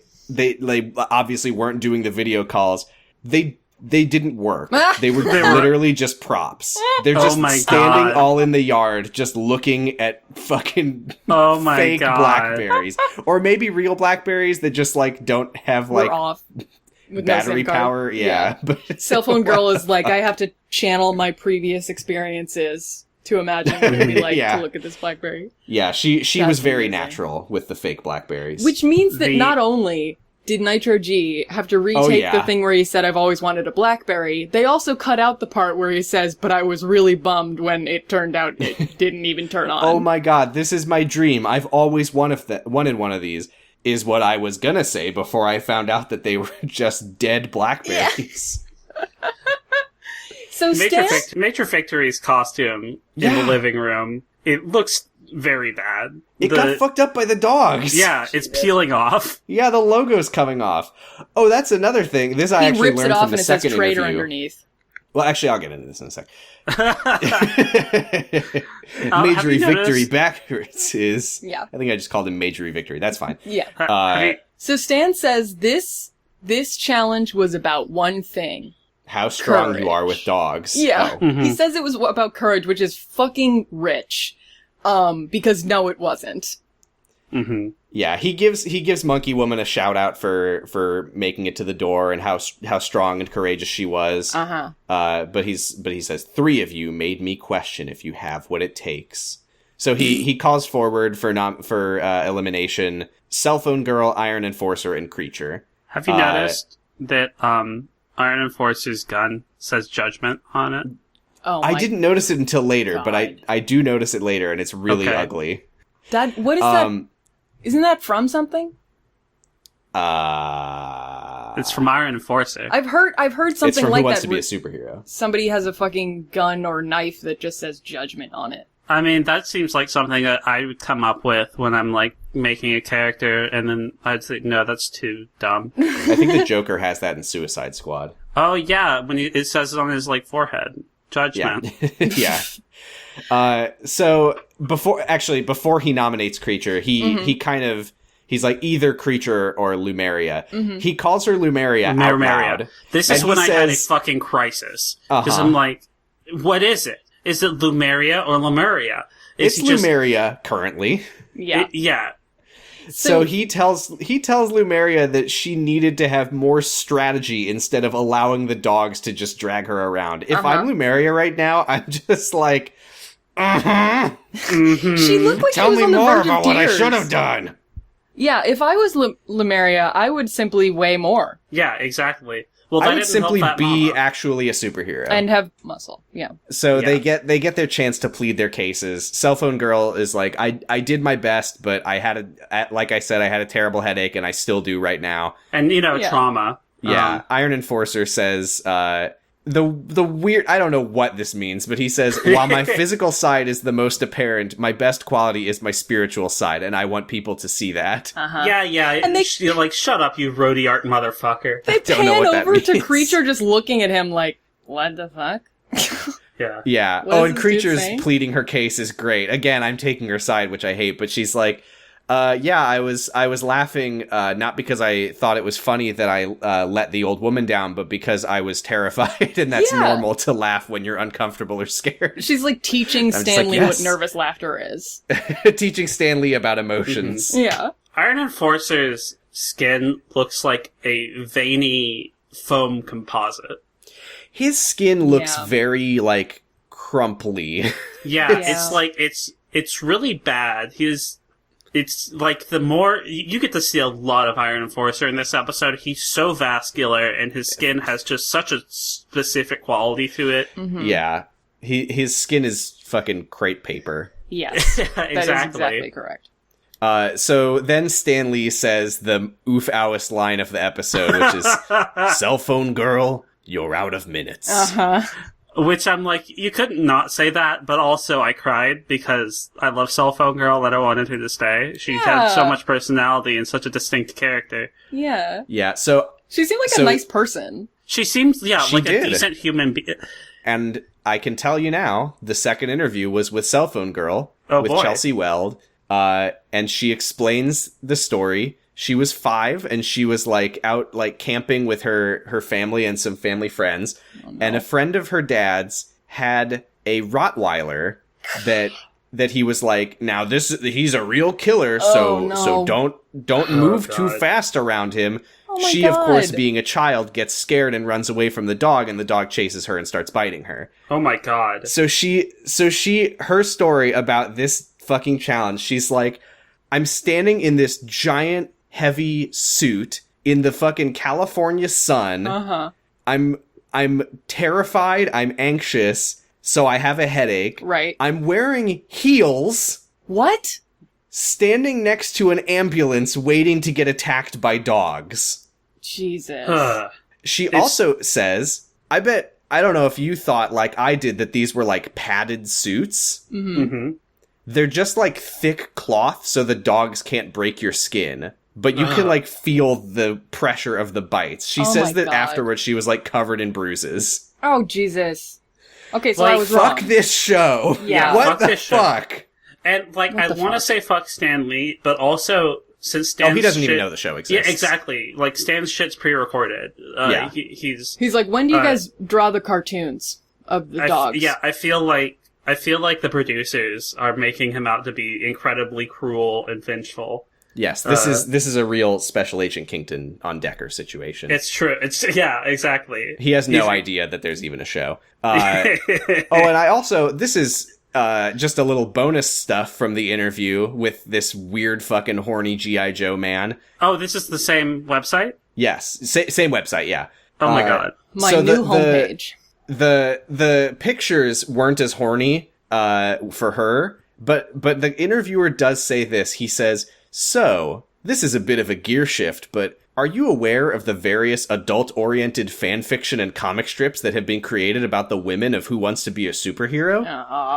obviously weren't doing the video calls, they didn't work. They were literally just props. They're just standing God. all in the yard, just looking at fucking fake God. Blackberries. Or maybe real Blackberries that just, like, don't have, like, We're off. With no battery SIM card. power. Yeah. But Cell phone girl is like, I have to channel my previous experiences to imagine what it'd be like Yeah. to look at this Blackberry. yeah, she That's was very amazing. natural with the fake Blackberries. Which means that not only did Nitro G have to retake the thing where he said, I've always wanted a Blackberry, they also cut out the part where he says, but I was really bummed when it turned out it didn't even turn on. Oh my god, this is my dream. I've always wanted one of these, is what I was gonna say before I found out that they were just dead Blackberries. So Major Victory's costume in the living room, it looks very bad. It got fucked up by the dogs. Yeah, it's peeling off. Yeah, the logo's coming off. Oh, that's another thing. This I he actually rips learned it off from the and it says second traitor interview. underneath. Well, actually, I'll get into this in a sec. Have Majory you Victory noticed- backwards is... Yeah. I think I just called him Majory Victory. That's fine. Yeah. Have you- So Stan says this challenge was about one thing. How strong Courage. you are with dogs. Yeah. Oh. He says it was about courage, which is fucking rich. Because no, it wasn't. Mm-hmm. Yeah, he gives Monkey Woman a shout out for making it to the door and how strong and courageous she was. But he says 3 of you made me question if you have what it takes. So he calls forward for elimination Cell Phone Girl, Iron Enforcer, and Creature. Have you noticed that Iron Enforcer's gun says Judgment on it? Oh, I didn't notice it until later, God. but I do notice it later, and it's really Okay. ugly. What is that? Isn't that from something? It's from Iron Enforcer. I've heard It's something from like Who Wants that. to Be where a Superhero. somebody has a fucking gun or knife that just says judgment on it. I mean, that seems like something that I would come up with when I'm, like, making a character, and then I'd say, no, that's too dumb. I think the Joker has that in Suicide Squad. Oh, yeah, when it says it on his, like, forehead. Judgment. Yeah. So before he nominates Creature, he's like either Creature or Lumeria. He calls her Lumeria out loud. This is and when he I had a says- fucking crisis. Because I'm like, what is it? Is it Lumeria or Lemuria? It's Lumeria currently. Yeah. Yeah. So he tells Lumeria that she needed to have more strategy instead of allowing the dogs to just drag her around. If I'm Lumeria right now, I'm just like, She looked like tell she was me on the more verge of about what I tears. should have done. Yeah, if I was Lemuria, I would simply weigh more Yeah, exactly. Well, that I would didn't simply help that be mama. actually a superhero. and have muscle. Yeah. So Yeah. they get their chance to plead their cases. Cell Phone Girl is like, I did my best, but I had like I said, I had a terrible headache, and I still do right now. And, Yeah. trauma. Yeah, Iron Enforcer says, the weird, I don't know what this means, but he says, while my physical side is the most apparent, my best quality is my spiritual side, and I want people to see that. Yeah. And they- You're like, shut up, you roadie art motherfucker. They don't know pan what that over to means. Creature just looking at him like, what the fuck? Yeah. Yeah. What Oh, is and this dude Creature's saying? pleading her case is great. Again, I'm taking her side, which I hate, but she's like, yeah, I was laughing, not because I thought it was funny that I let the old woman down, but because I was terrified, and that's Yeah. normal to laugh when you're uncomfortable or scared. She's like teaching just Stanley like, what yes. nervous laughter is. Teaching Stanley about emotions. Yeah. Iron Enforcer's skin looks like a veiny foam composite. His skin looks Yeah. very, like, crumply. Yeah, Yeah. it's like, it's really bad. It's like the more you get to see a lot of Iron Enforcer in this episode. He's so vascular, and his skin has just such a specific quality to it. Yeah. His skin is fucking crepe paper. Yes. Exactly. That is exactly correct. So then Stanley says the oof-owest line of the episode, which is, Cell Phone Girl, you're out of minutes. Which I'm like, you couldn't not say that, but also I cried because I love Cell Phone Girl and I wanted her to stay. She had so much personality and such a distinct character. Yeah. Yeah, so... She seemed like a nice person. She seems, She like did. a decent human being. And I can tell you now, the second interview was with Cell Phone Girl, with boy. Chelsea Weld, and she explains the story. She was 5, and she was, like, out, like, camping with her family and some family friends, and a friend of her dad's had a Rottweiler that he was like, now he's a real killer, so don't move too fast around him. She, of course, being a child, gets scared and runs away from the dog, and the dog chases her and starts biting her. Oh my god. So her story about this fucking challenge, she's like, I'm standing in this giant, heavy suit in the fucking California sun. Uh-huh. I'm terrified, I'm anxious, so I have a headache. Right. I'm wearing heels. What? Standing next to an ambulance waiting to get attacked by dogs. Jesus. She also says, I don't know if you thought like I did that these were like padded suits. Mm-hmm. They're just like thick cloth so the dogs can't break your skin. But you can like feel the pressure of the bites. She says that afterwards she was like covered in bruises. Oh, Jesus. Okay, so Like, I was wrong. Fuck this show. Yeah. What fuck the this show. fuck? And, like, What I the want to fuck? say fuck Stan Lee, but also, since Stan's He doesn't even shit- know the show exists. Yeah, exactly. Like, Stan's shit's pre-recorded. Yeah. He's... He's like, when do you guys draw the cartoons of the dogs? I feel like the producers are making him out to be incredibly cruel and vengeful. Yes, this is a real Special Agent Kington on Decker situation. It's true. Yeah, exactly. He has no idea that there's even a show. And I also, this is just a little bonus stuff from the interview with this weird fucking horny G.I. Joe man. Oh, this is the same website? Yes, same website, yeah. Oh my god. My so new homepage. The pictures weren't as horny for her, but the interviewer does say this. He says, so, this is a bit of a gear shift, but are you aware of the various adult-oriented fanfiction and comic strips that have been created about the women of Who Wants to Be a Superhero?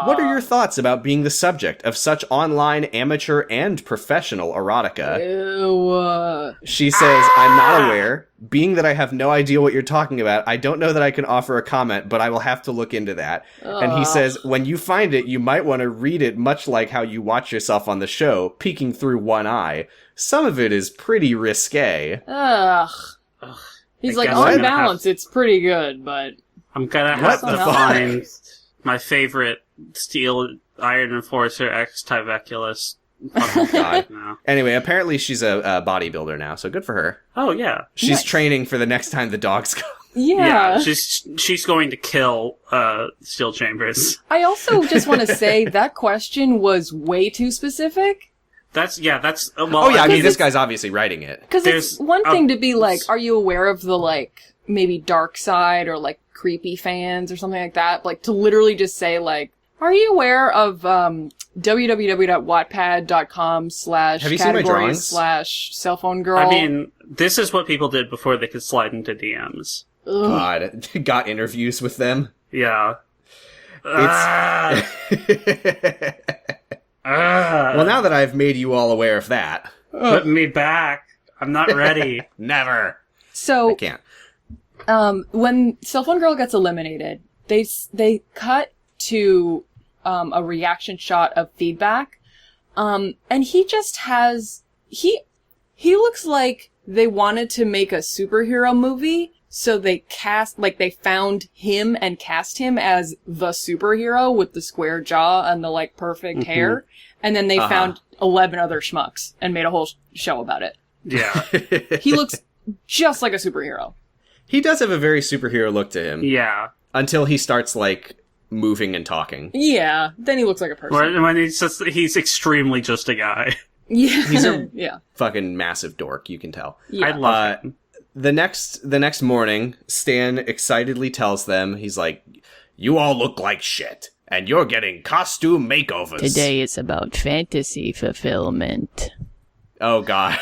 What are your thoughts about being the subject of such online, amateur, and professional erotica? Ew. She says, I'm not aware. Being that I have no idea what you're talking about, I don't know that I can offer a comment, but I will have to look into that. And he says, when you find it, you might want to read it much like how you watch yourself on the show, peeking through one eye. Some of it is pretty risque. Ugh. He's I like, guess on I'm gonna balance, it's pretty good, but... I'm gonna have What to the fuck? find my favorite Steel Iron Enforcer X Tyveculus. Oh, God. now. Anyway, apparently she's a bodybuilder now, so good for her. Oh yeah. She's Nice. training for the next time the dogs come. Yeah. She's going to kill Steel Chambers. I also just want to say that question was way too specific. That's well. Oh yeah, I mean, because this guy's obviously writing it. Because it's There's- one thing to be like, are you aware of the, like, maybe dark side or, like, creepy fans or something like that? Like, to literally just say, like, are you aware of www.wattpad.com Have you seen my drawings? / cellphone girl? I mean, this is what people did before they could slide into DMs. Ugh. God, got interviews with them. Yeah. Ah, Well, now that I've made you all aware of that, put me back. I'm not ready. never. So, I can't. when Cellphone Girl gets eliminated, they cut to a reaction shot of feedback, and he just has he looks like they wanted to make a superhero movie, so they found him and cast him as the superhero with the square jaw and the like perfect hair, and then they found 11 other schmucks and made a whole show about it. Yeah. He looks just like a superhero. He does have a very superhero look to him. Yeah. Until he starts, like, moving and talking. Yeah, then he looks like a person. When he's extremely just a guy. Yeah, He's a- yeah, Fucking massive dork, you can tell. yeah. I love him. The next morning, Stan excitedly tells them, he's like, you all look like shit, and you're getting costume makeovers. Today is about fantasy fulfillment. Oh God.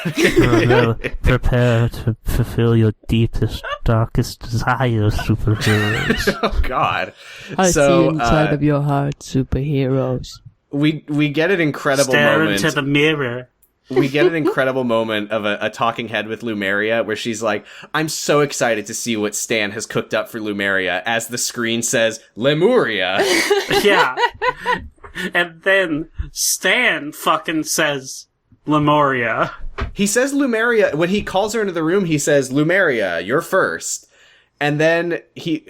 Prepare to fulfill your deepest, darkest desires, superheroes. Oh God. I So, see inside of your heart, superheroes. we get an incredible Stare moment. into the mirror. We get an incredible moment of a talking head with Lumeria where she's like, I'm so excited to see what Stan has cooked up for Lumeria, as the screen says, Lemuria. Yeah. And then Stan fucking says Lemuria. He says Lumeria. When he calls her into the room, he says, Lumeria, you're first. And then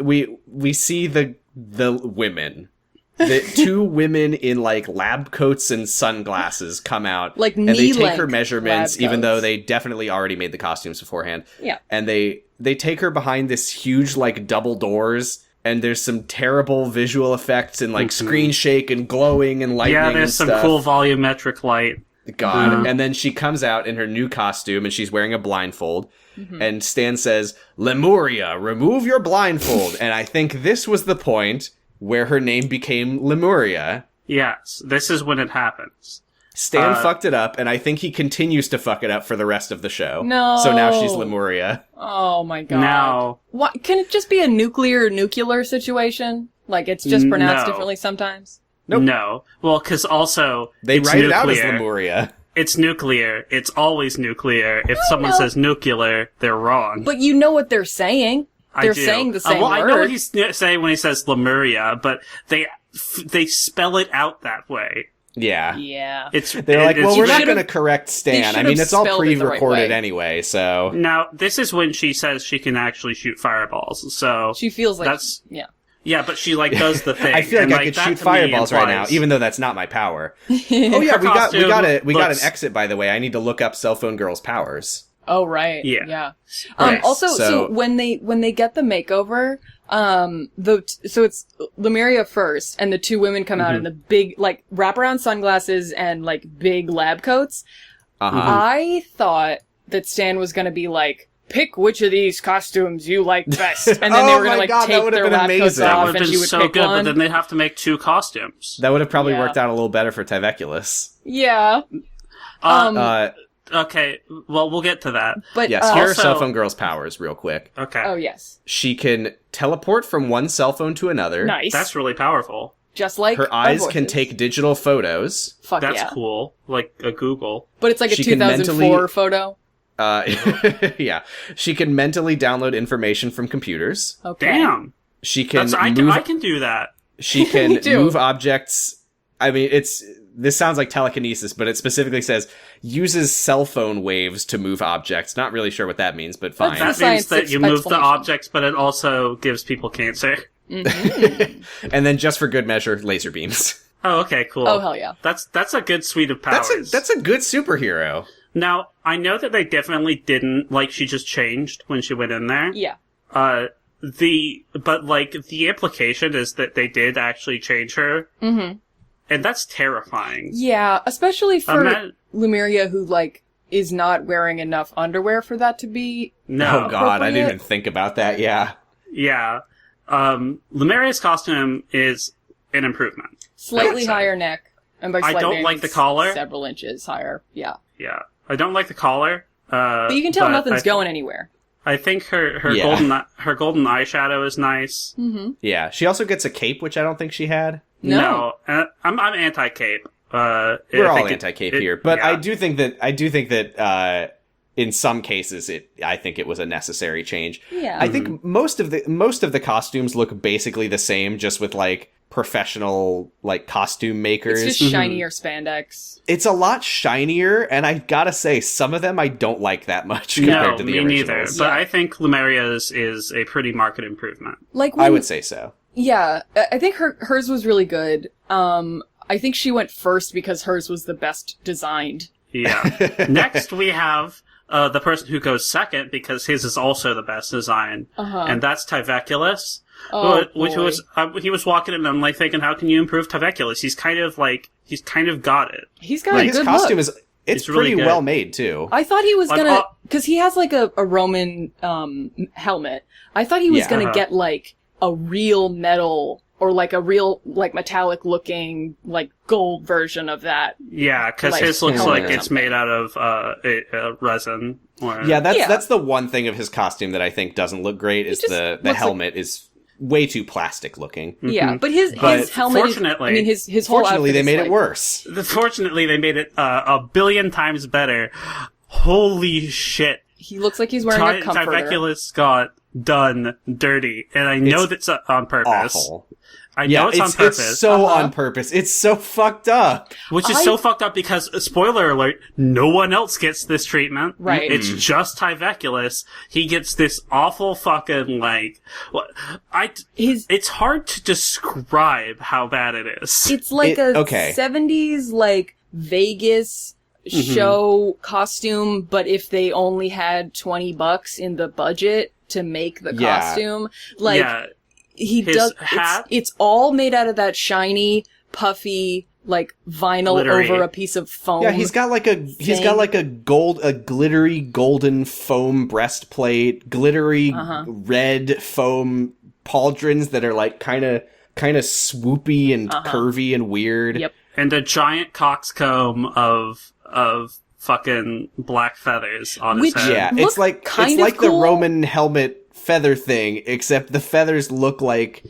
we see the women. The two women in, like, lab coats and sunglasses come out. Like, and they take knee-length her measurements, lab even though coats. they definitely already made the costumes beforehand. Yeah. And they take her behind this huge, like, double doors, and there's some terrible visual effects and, like, screen shake and glowing and lightning Yeah, and there's some stuff. cool volumetric light. God. And then she comes out in her new costume, and she's wearing a blindfold. And Stan says, Lemuria, remove your blindfold. And I think this was the point where her name became Lemuria. Yes, this is when it happens. Stan fucked it up, and I think he continues to fuck it up for the rest of the show. No. So now she's Lemuria. Oh my god. Now, What, can it just be a nuclear situation? Like, it's just pronounced No. differently sometimes? Nope. no. Well, because also, They it's write nuclear. it out as Lemuria. It's nuclear. It's always nuclear. If someone know. says nuclear, they're wrong. But you know what they're saying. I They're do. saying the same well, word. I know what he's saying when he says Lemuria, but they spell it out that way. Yeah. Yeah. They're like, well, it's- we're not should've- going to correct Stan. I should've mean, it's all spelled it the right pre-recorded way. anyway, so... Now, this is when she says she can actually shoot fireballs, so... She feels like... That's- Yeah. Yeah, but she, like, does the thing. I feel like and, I could that shoot to me fireballs right now, implies- even though that's not my power. Oh yeah, we got costume an looks- exit, by the way. I need to look up Cell Phone Girl's powers. Oh, right. Yeah. Yeah. Right. Also, So- so when they get the makeover, so it's Lemuria first, and the two women come out in the big, like, wraparound sunglasses and, like, big lab coats. Uh-huh. I thought that Stan was gonna be like, pick which of these costumes you like best, and then they Oh were gonna, my like, God, that take would've their been lab coats amazing. That off, would have and she been would so pick good, one. but then they'd have to make two costumes. That would have probably Yeah. worked out a little better for Tyveculus. Yeah. Okay, well, we'll get to that. But, Yes, here are also- Cell Phone Girl's powers, real quick. Okay. oh yes. She can teleport from one cell phone to another. Nice. That's really powerful. Just like Her our eyes can voices. take digital photos. Fuck That's yeah. cool. Like a Google. But it's like a She can 2004 mentally- photo. Yeah. She can mentally download information from computers. Okay. Damn. She can I move. can do that. She can Me too. move objects. I mean, this sounds like telekinesis, but it specifically says uses cell phone waves to move objects. Not really sure what that means, but fine. That's That means science that you move the explanation. objects, but it also gives people cancer. And then just for good measure, laser beams. Oh, okay, cool. Oh, hell yeah. That's a good suite of powers. That's a good superhero. Now, I know that they definitely didn't, like, she just changed when she went in there. Yeah. But, like, the implication is that they did actually change her. Mm-hmm. And that's terrifying. Yeah, especially for not- Lumeria, who, like, is not wearing enough underwear for that to be... No. Oh god, I didn't Appropriate. even think about that. Yeah. Yeah. Lumeria's costume is an improvement. Slightly So- higher neck. And by I slightly, don't mean like the collar. Several inches higher. Yeah. Yeah. I don't like the collar. But you can tell but nothing's I- going anywhere. I think her Yeah. golden eyeshadow is nice. Yeah. She also gets a cape, which I don't think she had. No. I'm anti-cape. We're all anti-cape here, but I do think that in some cases I think it was a necessary change. Yeah. I think most of the costumes look basically the same, just with like professional like costume makers. It's just shinier spandex. It's a lot shinier, and I gotta say, some of them I don't like that much compared No, to the me neither. originals. But I think Lumeria's is a pretty marked improvement. Like when, I would say so. Yeah, I think hers was really good. I think she went first because hers was the best designed. Yeah. Next, we have the person who goes second because his is also the best design, and that's Tyveculus. Oh, Which boy. was he was walking in and I'm like thinking, how can you improve Tyveculus? He's kind of got it. He's got Like, a his good costume look. is it's really pretty good. well made too. I thought he was Like, gonna, because he has like a Roman helmet. I thought he was Yeah. gonna get like a real metal or like a real, like, metallic looking, like, gold version of that. Yeah, because Like, his looks helmet like or it's something. made out of resin. Or... Yeah, that's Yeah. that's the one thing of his costume that I think doesn't look great is just the looks like- helmet is way too plastic looking. Yeah, but his But helmet is, fortunately- I mean, his whole Fortunately, outfit they is, made like, it worse. Fortunately, they made it a billion times better. Holy shit. He looks like he's wearing a comforter. Tyveculus got done dirty, and I know It's that's on purpose. Awful. I know it's on purpose. It's so on purpose. It's so fucked up. Which is so fucked up because, spoiler alert, no one else gets this treatment. Right. It's just Tyveculus. He gets this awful fucking, like, it's hard to describe how bad it is. It's like okay. 70s, like, Vegas show costume, but if they only had $20 in the budget to make the Yeah. costume. Like, yeah. he His does, hat? it's all made out of that shiny, puffy, like, vinyl Glittery. over a piece of foam. Yeah, he's got like a glittery golden foam breastplate, glittery red foam pauldrons that are like kind of swoopy and curvy and weird. Yep. And a giant coxcomb of fucking black feathers on his Which- head. Yeah, Look it's like kind of the cool. Roman helmet feather thing, except the feathers look like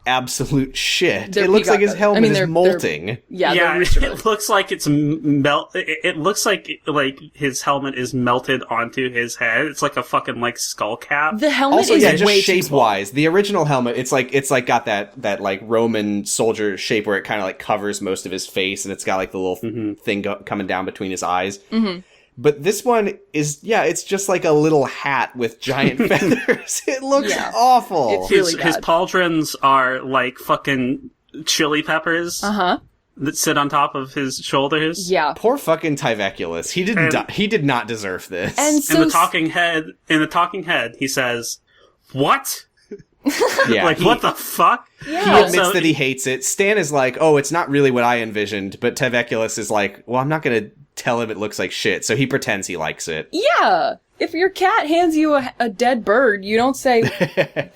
absolute shit. They're It looks like his peacock- helmet I mean, is they're- molting. Yeah, Yeah, they're restored. it looks like it's It looks like his helmet is melted onto his head. It's like a fucking like skull cap. The helmet Also, is yeah, just way too shape small. wise, the original helmet, it's like got that like Roman soldier shape where it kind of like covers most of his face, and it's got like the little thing coming down between his eyes. Mm-hmm. But this one is, it's just like a little hat with giant feathers. It looks awful. It's really His bad. pauldrons are like fucking chili peppers Uh-huh. that sit on top of his shoulders. Yeah. Poor fucking Tyveculus. He did not deserve this. And so In the talking head, he says, "What? yeah, Like what the fuck?" He admits Also- that he hates it. Stan is like, "Oh, it's not really what I envisioned," but Tyveculus is like, "Well, I'm not gonna tell him it looks like shit," so he pretends he likes it. Yeah. If your cat hands you a dead bird, you don't say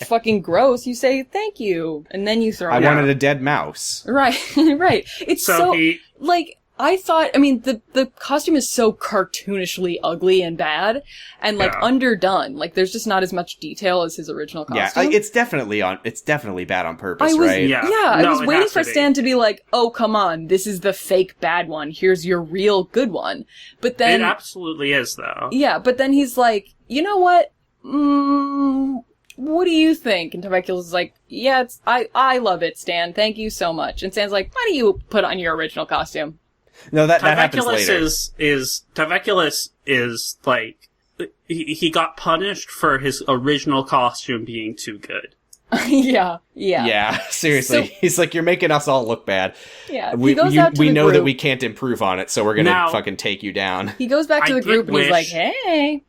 fucking gross. You say thank you, and then you throw I it. wanted a dead mouse. Right, right. It's So so he- like I thought. I mean, the costume is so cartoonishly ugly and bad, and like Yeah. underdone. Like there's just not as much detail as his original Yeah, costume. it's definitely bad on purpose, I was right? Yeah. I No, was it waiting has for to be. Stan to be like, "Oh, come on, this is the fake bad one. Here's your real good one." But then It absolutely is, though. yeah, but then he's like, "You know what? What do you think?" And Tyveculus is like, "Yeah, I love it, Stan. Thank you so much." And Stan's like, "Why don't you put on your original costume?" No, that happens Tyveculus later. Tyveculus is like he got punished for his original costume being too good. yeah. Yeah, seriously. So- He's like, "You're making us all look bad. Yeah, We he goes out to we the know group. that we can't improve on it, so we're gonna Now- fucking take you down." He goes back to I the group did and he's like, wish- "Hey."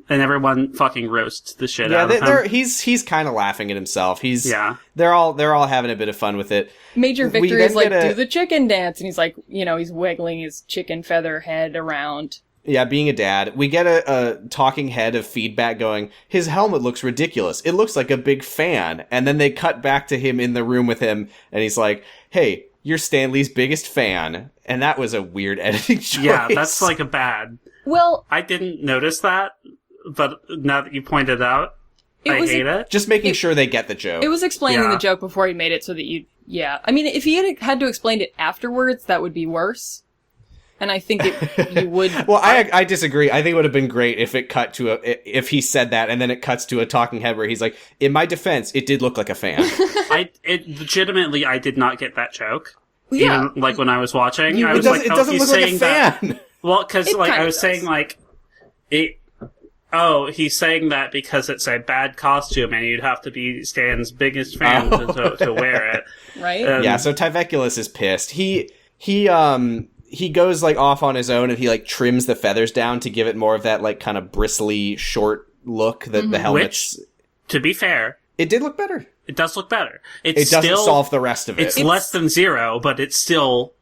And everyone fucking roasts the shit Yeah, out of him. he's kind of laughing at himself. Yeah. They're all having a bit of fun with it. Major We Victory then is like, get a- "Do the chicken dance," and he's like, he's wiggling his chicken feather head around. Yeah, being a dad, we get a talking head of feedback going, "His helmet looks ridiculous. It looks like a big fan." And then they cut back to him in the room with him, and he's like, "Hey, you're Stanley's biggest fan." And that was a weird editing choice. Yeah, that's like a bad. Well, I didn't notice that, but now that you pointed it out, I hate it. just making sure they get the joke. it was explaining Yeah. the joke before he made it so that yeah. I mean, if he had to explain it afterwards, that would be worse. And I think you would. Well, I disagree. I think it would have been great if it cut to if he said that and then it cuts to a talking head where he's like, "In my defense, it did look like a fan." Legitimately, I did not get that joke. Yeah. Even, like when I was watching, I it was doesn't, like, it "Oh, doesn't he's look like a saying that." fan. Well, because It like kinda I was does. saying, like it. Oh, he's saying that because it's a bad costume, and you'd have to be Stan's biggest fan to wear it. Right? Yeah, so Tyveculus is pissed. He goes like off on his own and he like trims the feathers down to give it more of that like kind of bristly short look that the helmet's. Which, to be fair, It did look better. it does look better. It doesn't still, solve the rest of it. It's less than 0, but it's still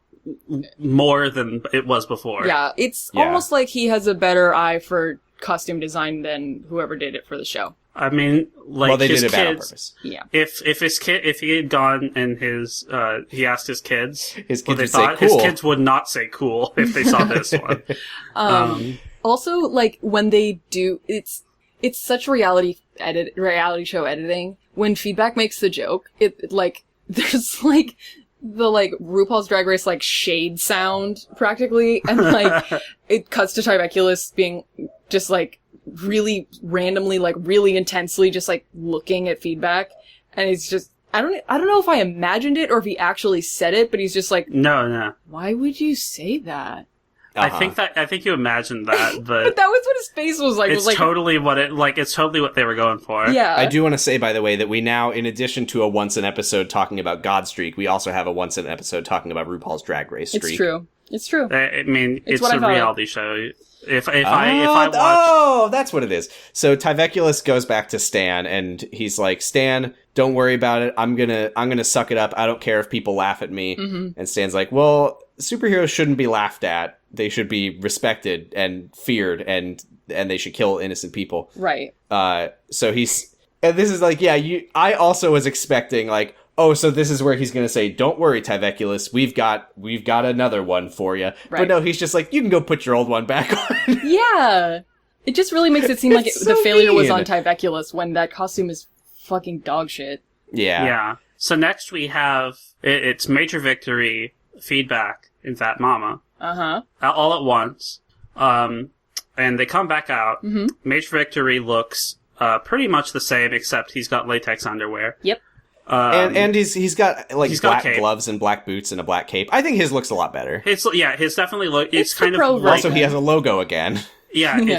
more than it was before. Yeah, it's Yeah. almost like he has a better eye for costume design than whoever did it for the show. I mean, like, well, they his did it bad on kids, purpose. Yeah. if he had gone and he asked his kids, His what kids they would say, thought, his "Cool." kids would not say cool if they saw this one. Also, like, when they do, it's such reality show editing. When feedback makes the joke, it like, there's like, the like RuPaul's Drag Race like shade sound practically, and like, it cuts to Tribeculus being just like, really randomly, like really intensely just like looking at feedback, and he's just, I don't know if I imagined it or if he actually said it, but he's just like, No. why would you say that? I think you imagined that, but But that was what his face was like. it's was like, totally it's totally what they were going for. yeah. I do want to say, by the way, that we now, in addition to a once an episode talking about Godstreak, we also have a once an episode talking about RuPaul's Drag Race Streak. It's true. It's true. I mean, it's what I a thought of. reality show. If I watch, Oh, that's what it is. So Tyveculus goes back to Stan, and he's like, "Stan, don't worry about it. I'm gonna suck it up. I don't care if people laugh at me." Mm-hmm. And Stan's like, "Well, superheroes shouldn't be laughed at. They should be respected and feared, and they should kill innocent people." Right. So he's, and this is like, yeah, I also was expecting like, oh, so this is where he's going to say, "Don't worry, Tyveculus, we've got another one for you." Right. But no, he's just like, "You can go put your old one back on." Yeah. It just really makes it seem like It's the so failure was mean. on Tyveculus when that costume is fucking dog shit. yeah. So next we have it's Major Victory, feedback in Fat Mama, Uh-huh. all at once, and they come back out. Mm-hmm. Major Victory looks pretty much the same, except he's got latex underwear. Yep. And he's got like he's got a black cape. gloves and black boots and a black cape. I think his looks a lot better. His definitely look. It's the kind pro of like, Also, he has a logo again. yeah, Yeah.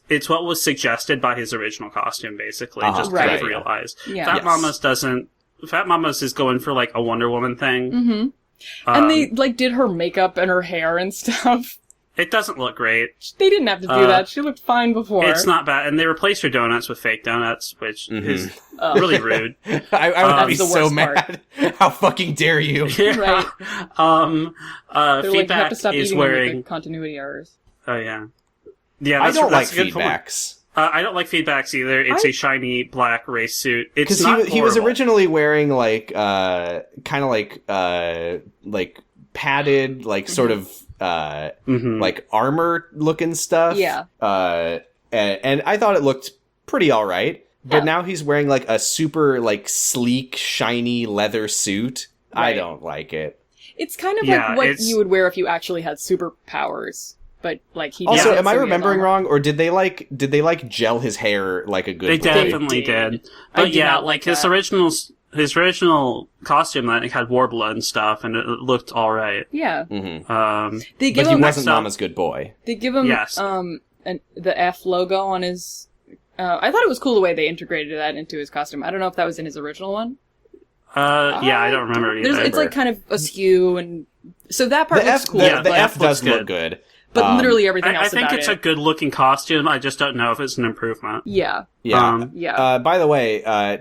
it's what was suggested by his original costume, basically. Just Right. kind of realized. Yeah. Fat Yes. Mama's doesn't. Fat Mama's is going for like a Wonder Woman thing. Mm-hmm. And they, like, did her makeup and her hair and stuff. It doesn't look great. They didn't have to do that. She looked fine before. It's not bad, and they replaced her donuts with fake donuts, which is really rude. I would be That's the so worst part. mad. How fucking dare you? Right. They're like, you have Feedback to stop is eating them with wearing. the continuity errors. Oh yeah, yeah. I That's, don't like that's a good point. feedbacks. I don't like feedbacks either. It's a shiny black race suit. It's Because not he was horrible. originally wearing like kind of like padded, like sort of like armor looking stuff. Yeah. And I thought it looked pretty all right. But Yeah. now he's wearing like a super like sleek, shiny leather suit. I Right. don't like it. It's kind of Yeah, like what it's- you would wear if you actually had superpowers. But, like, he Also, doesn't, am I so you remembering know. wrong, or did they like gel his hair like a good They boy? definitely did. did. I But did yeah, not like like that. his original costume that had Warbler and stuff, and it looked all right. Yeah. Mhm. They give But he him, wasn't up- Mama's good boy. they give him, Yes. the F logo on his, I thought it was cool the way they integrated that into his costume. I don't know if that was in his original one. Yeah, I don't remember either. It's like kind of askew, and so that part The looks F, cool. the but, F does looks look good. but literally everything I else think about it's it. a good looking costume. I just don't know if it's an improvement. Yeah. Yeah. Yeah. By the way, I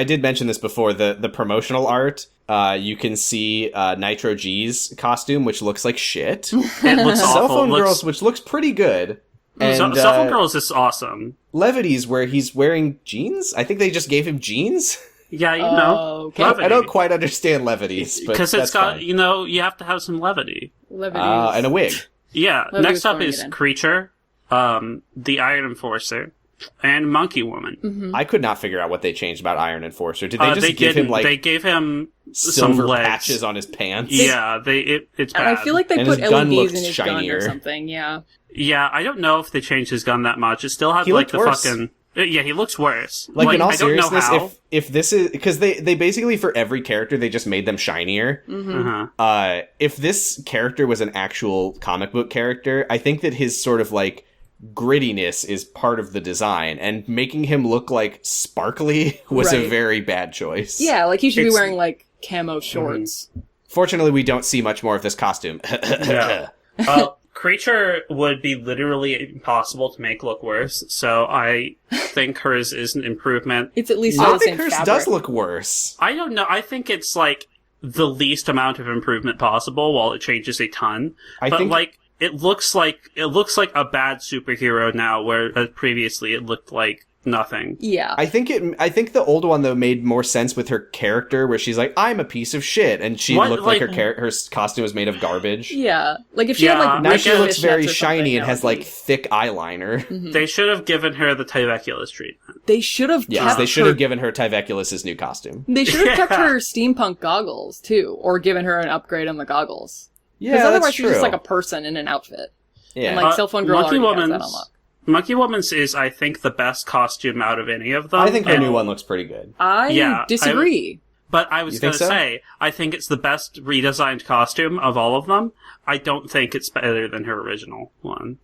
did mention this before. The promotional art. You can see Nitro G's costume, which looks like shit. It looks Cell awful. Phone It looks- Girls, which looks pretty good. And Cell Phone Girls is awesome. Levity's, where he's wearing jeans. I think they just gave him jeans. Yeah, you know. okay. I don't quite understand Levity's, but Because that's it's got, fine. you have to have some levity. Levity. And a wig. Yeah, Levity was next up throwing is it in. Creature, the Iron Enforcer, and Monkey Woman. Mm-hmm. I could not figure out what they changed about Iron Enforcer. Did they just give didn't. him like They gave him silver some legs. patches on his pants? Yeah, it's bad. And I feel like they And put his gun LEDs looked in his shinier. gun or something, yeah. Yeah, I don't know if they changed his gun that much. It still had He like looked the worse. fucking. Yeah, he looks worse. Like in all I don't know seriousness, how. if this is because they basically for every character they just made them shinier. Uh-huh. If this character was an actual comic book character, I think that his sort of like grittiness is part of the design, and making him look like sparkly was a Right. very bad choice. Yeah, like he should be It's- wearing, like, camo shorts. Fortunately, we don't see much more of this costume. Yeah. Creature would be literally impossible to make look worse, so I think hers is an improvement. It's at least I all the think same hers fabric. does look worse. I don't know. I think it's like the least amount of improvement possible while it changes a ton. I but think- like it looks like a bad superhero now, where previously it looked like nothing. Yeah. I think the old one though made more sense with her character, where she's like, "I'm a piece of shit," and she What, looked like like- her costume was made of garbage. Yeah. Like, if she had, Yeah. like, Now red she looks fishnets very or shiny something, and that has would like be- thick eyeliner. They should have given her the Tyveculus treatment. They should have Yes, kept they should her- have given her Tyveculus' new costume. They should have kept Yeah. her steampunk goggles, too, or given her an upgrade on the goggles. Yeah, Because otherwise that's she's just true. like a person in an outfit. yeah. And, like, Cell Phone Girl Monkey already has that Woman's- unlocked. Monkey Woman's is, I think, the best costume out of any of them. I think her And- new one looks pretty good. I disagree. But I was You going think to so? say, I think it's the best redesigned costume of all of them. I don't think it's better than her original one.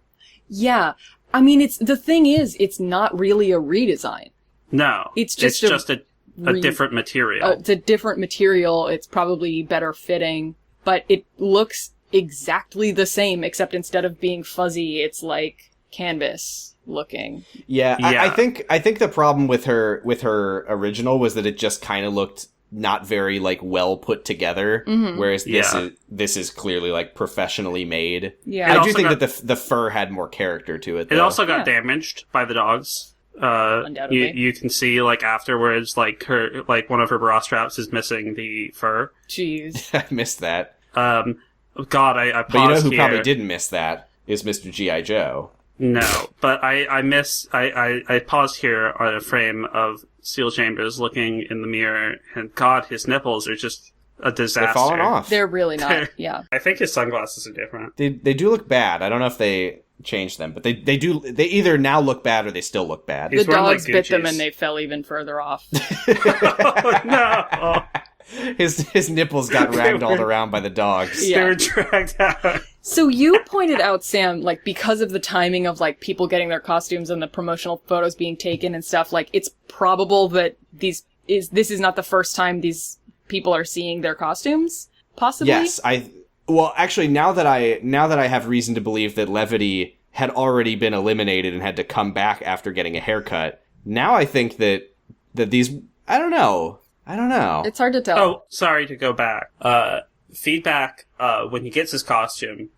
Yeah. I mean, the thing is, it's not really a redesign. No. It's just a re- different material. It's a different material. It's probably better fitting, but it looks exactly the same, except instead of being fuzzy, it's like canvas looking. Yeah, Yeah. I think the problem with her original was that it just kind of looked not very like well put together, whereas this is clearly like professionally made. Yeah. It I do also think got- that the fur had more character to it. It Though. also got Yeah. damaged by the dogs. Undoubtedly. You can see, like, afterwards, like, one of her bra straps is missing the fur. Jeez. I missed that. God, I paused But you know who here. probably didn't miss that is Mr. G.I. Joe. No, but I paused here on a frame of Steel Chambers looking in the mirror, and God, his nipples are just a disaster. They're falling off. They're really not. Yeah. I think his sunglasses are different. They do look bad. I don't know if they changed them, but they do. They either now look bad or they still look bad. He's The wearing, like, dogs bit them Gucci's. and they fell even further off. Oh, no! His nipples got ragdolled around by the dogs. Yeah. They were dragged out. So you pointed out, Sam, like, because of the timing of, like, people getting their costumes and the promotional photos being taken and stuff, like, it's probable that this is not the first time these people are seeing their costumes, possibly? Yes, well, actually, now that I have reason to believe that Levity had already been eliminated and had to come back after getting a haircut, now I think that these, I don't know. It's hard to tell. Oh, sorry to go back. Feedback, when he gets his costume,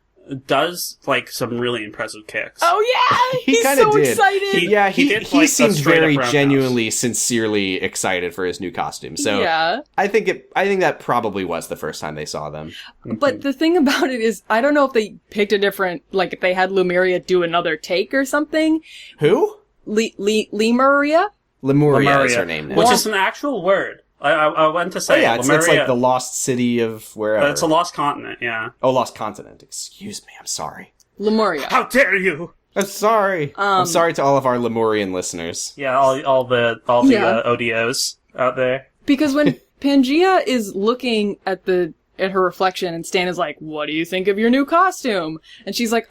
does, like, some really impressive kicks. Oh, yeah! He He's kinda so did. excited! He he did, like, a seemed straight-up very roundhouse. genuinely, sincerely excited for his new costume. So Yeah. I think that probably was the first time they saw them. But the thing about it is, I don't know if they picked a different, like, if they had Lemuria do another take or something. Who? Lemuria? Lemuria is her name now. Which is an actual word. I went to say yeah, it's Lemuria. like the lost city of wherever. It's a lost continent, yeah. Oh, lost continent. Excuse me, I'm sorry. Lemuria. How dare you! I'm sorry. I'm sorry to all of our Lemurian listeners. Yeah, all the Yeah. ODOs out there. Because when Pangea is looking at her reflection and Stan is like, "What do you think of your new costume?" And she's like,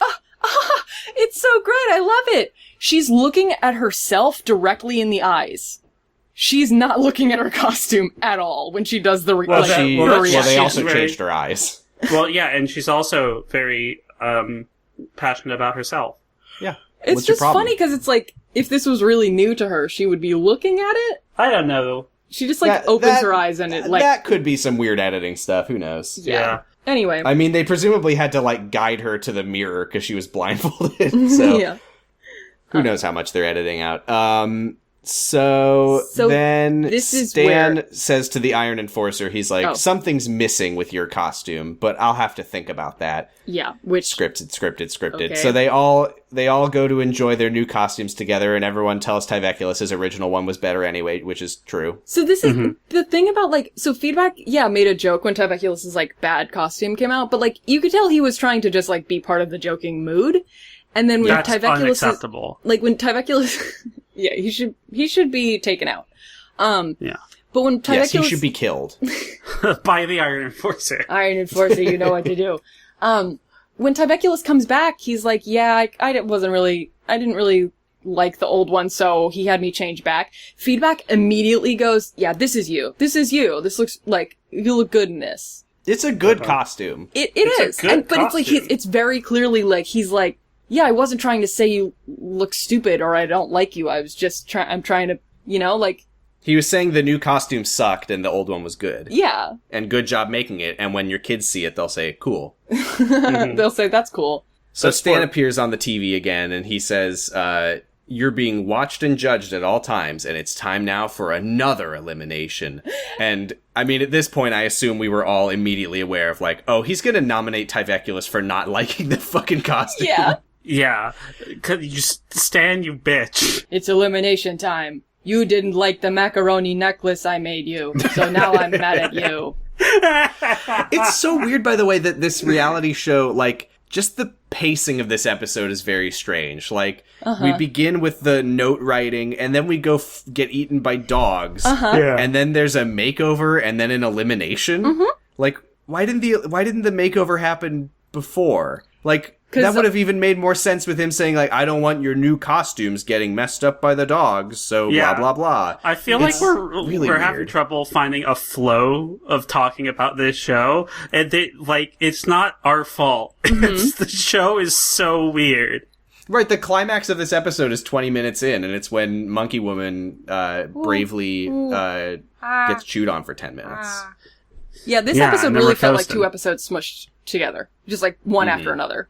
it's so great, I love it. She's looking at herself directly in the eyes. She's not looking at her costume at all when she does the Well, like, that- She, her well, they reaction. also She's very- changed her eyes. Well, yeah, and she's also very passionate about herself. Yeah. It's What's your just problem? funny because it's like, if this was really new to her, she would be looking at it. I don't know. She just like opens her eyes and it like, that could be some weird editing stuff. Who knows? Yeah. Anyway. I mean, they presumably had to like guide her to the mirror because she was blindfolded. So yeah. who knows how much they're editing out. So then this is Stan where- says to the Iron Enforcer, he's like, Oh. something's missing with your costume, but I'll have to think about that. Yeah, which Scripted. Okay. So they all go to enjoy their new costumes together, and everyone tells Tyveculus his original one was better anyway, which is true. So this is the thing about, like, so Feedback, made a joke when Tyveculus' like bad costume came out, but like you could tell he was trying to just like be part of the joking mood. And then when That's Tyveculus unacceptable. like when Tyveculus he should be taken out. Yeah. But when Tyveculus Yes, he should be killed. By the Iron Enforcer. Iron Enforcer, you know what to do. When Tyveculus comes back, he's like, I didn't really like the old one, so he had me change back. Feedback immediately goes, yeah, this is you. This looks like, you look good in this. It's a good costume. It's It's a good but it's like, costume. it's very clearly like, he's like, yeah, I wasn't trying to say you look stupid or I don't like you. I was just I'm trying to, like, He was saying the new costume sucked and the old one was good. yeah. And good job making it, and when your kids see it, they'll say, cool. They'll say, that's cool. So That's Stan for- appears on the TV again, and he says, you're being watched and judged at all times, and it's time now for another elimination. And, I mean, at this point, I assume we were all immediately aware of, like, oh, he's gonna nominate Tyveculus for not liking the fucking costume. Yeah. Yeah. Could you stand, you bitch? It's elimination time. You didn't like the macaroni necklace I made you, so now I'm mad at you. It's so weird, by the way, that this reality show, like, just the pacing of this episode is very strange. Like, we begin with the note writing, and then we go get eaten by dogs, Yeah. and then there's a makeover, and then an elimination. Like, why didn't the makeover happen before? Like, that would have even made more sense with him saying, like, I don't want your new costumes getting messed up by the dogs, so Yeah. blah, blah, blah. I feel like we're having weird. trouble finding a flow of talking about this show, and it's not our fault. The show is so weird. Right, the climax of this episode is 20 minutes in, and it's when Monkey Woman bravely gets chewed on for 10 minutes. Yeah, this Yeah, episode and really then we're felt like toasting. 2 episodes smushed together. Just like one after another.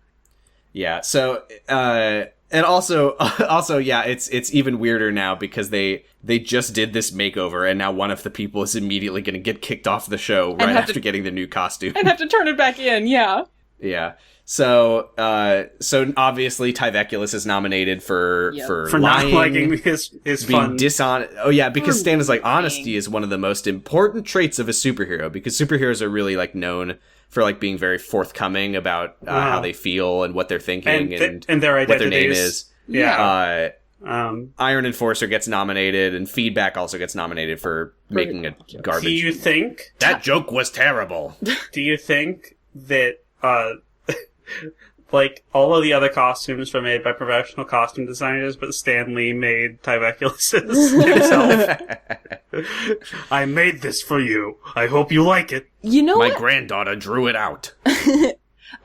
Yeah, so, and also, yeah, it's even weirder now because they just did this makeover, and now one of the people is immediately going to get kicked off the show right have after getting the new costume. And have to turn it back in, yeah. Yeah. So obviously Tyveculus is nominated for For not lying, liking his being fun. dishonest. Oh yeah, because For Stan is like, lying. honesty is one of the most important traits of a superhero, because superheroes are really like known for like being very forthcoming about how they feel and what they're thinking and their what their name identities. is. Yeah. Iron Enforcer gets nominated, and Feedback also gets nominated for making a garbage. Do you think That joke was terrible. Do you think that, like, all of the other costumes were made by professional costume designers, but Stan Lee made Tyveculus's himself? I made this for you. I hope you like it. You know My what? granddaughter drew it out.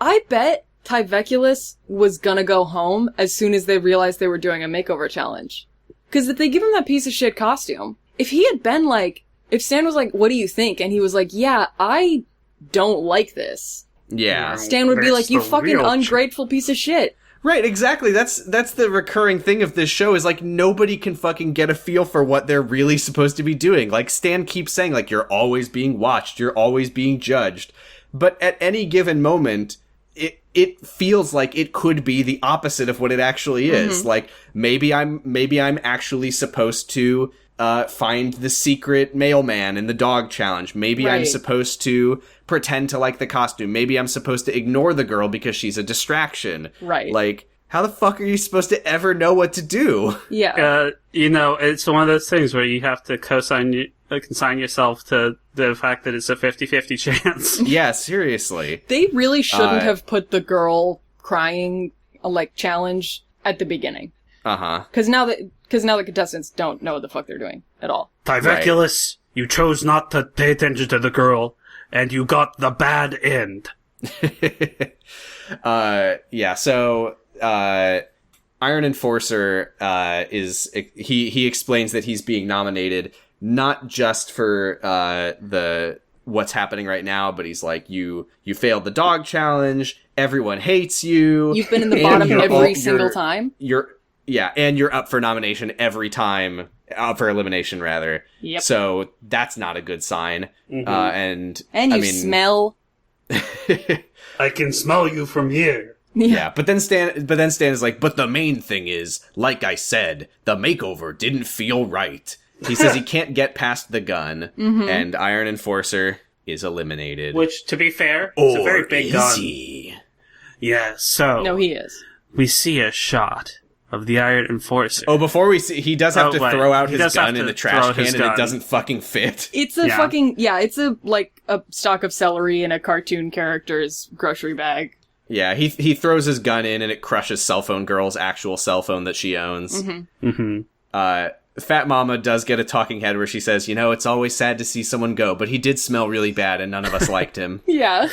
I bet Tyveculus was gonna go home as soon as they realized they were doing a makeover challenge. Because if they give him that piece of shit costume, if he had been like, if Stan was like, what do you think? And he was like, yeah, I don't like this. Yeah. Stan would be That's like, you the fucking real ungrateful piece of shit. Right, exactly. That's the recurring thing of this show is like nobody can fucking get a feel for what they're really supposed to be doing. Like Stan keeps saying like you're always being watched, you're always being judged. But at any given moment, it feels like it could be the opposite of what it actually is. Like maybe I'm actually supposed to find the secret mailman in the dog challenge. Maybe I'm Right. supposed to pretend to like the costume. Maybe I'm supposed to ignore the girl because she's a distraction. Right. Like, how the fuck are you supposed to ever know what to do? Yeah. It's one of those things where you have to consign yourself to the fact that it's a 50-50 chance. Yeah, seriously. They really shouldn't have put the girl crying, like, challenge at the beginning. Uh-huh. Because now the contestants don't know what the fuck they're doing at all. Tyveculus, you chose not to pay attention to the girl, and you got the bad end. Yeah, so, Iron Enforcer, he explains that he's being nominated not just for, what's happening right now, but he's like, you failed the dog challenge, everyone hates you. You've been in the and bottom you're every all- single you're- time. And you're up for nomination every time, for elimination rather. Yep. So that's not a good sign. And And I you mean, smell. I can smell you from here. Yeah, but then Stan is like, but the main thing is, like I said, the makeover didn't feel right. He says he can't get past the gun, and Iron Enforcer is eliminated. Which, to be fair, is a very big is gun. he? Yeah, so No, he is. we see a shot of the Iron Enforcer. Oh, before we see, he does have to wait. throw out He his does have gun in to the trash throw can, his and it gun. doesn't fucking fit. It's a Yeah. it's a, like, a stalk of celery in a cartoon character's grocery bag. Yeah, he throws his gun in, and it crushes Cell Phone Girl's actual cell phone that she owns. Fat Mama does get a talking head where she says, it's always sad to see someone go, but he did smell really bad, and none of us liked him. Yeah.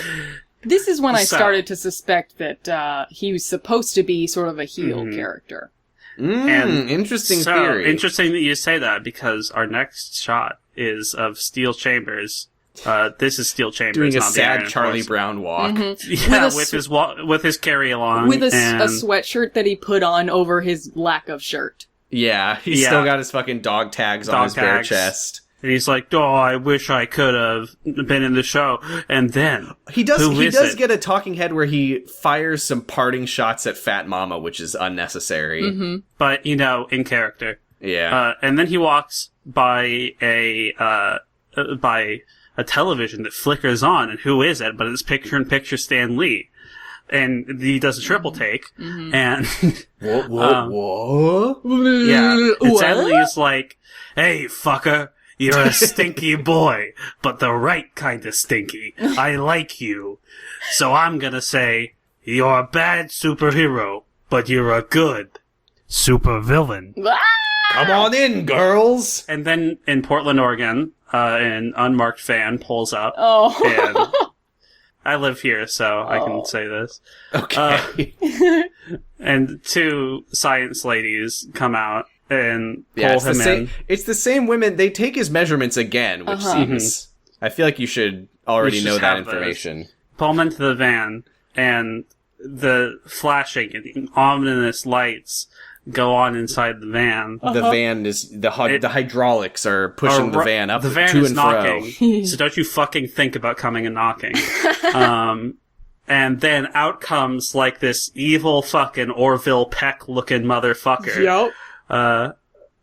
This is when I So- started to suspect that he was supposed to be sort of a heel character. Interesting theory. Interesting that you say that, because our next shot is of Steel Chambers This is Steel Chambers, Doing a not the sad Iron Charlie Enforcer. Brown walk. Yeah, with his carry along, With a and sweatshirt that he put on over his lack of shirt. Yeah, he's Yeah. still got his fucking dog tags on Dog his bare tags. chest. and he's like, "Oh, I wish I could have been in the show." And then He does. who He is does it? get a talking head where he fires some parting shots at Fat Mama, which is unnecessary. But in character. Yeah. And then he walks by a television that flickers on, and who is it? But it's picture-in-picture Stan Lee. And he does a triple take, and What? yeah, and What? Stan Lee is like, "Hey, fucker, you're a stinky boy, but the right kind of stinky. I like you. So I'm gonna say, you're a bad superhero, but you're a good supervillain." Come on in, girls. And then in Portland, Oregon, an unmarked van pulls up. Oh. And I live here, so I can say this. Okay. And two science ladies come out and pull Yeah, it's him the in. same. It's the same women. They take his measurements again, which seems. I feel like you should already We should know that have those. information. Pull him into the van, and the flashing and ominous lights go on inside the van. The van is the hydraulics are pushing the van up The van to is and knocking, so don't you fucking think about coming and knocking. And then out comes like this evil fucking Orville Peck looking motherfucker. Yep.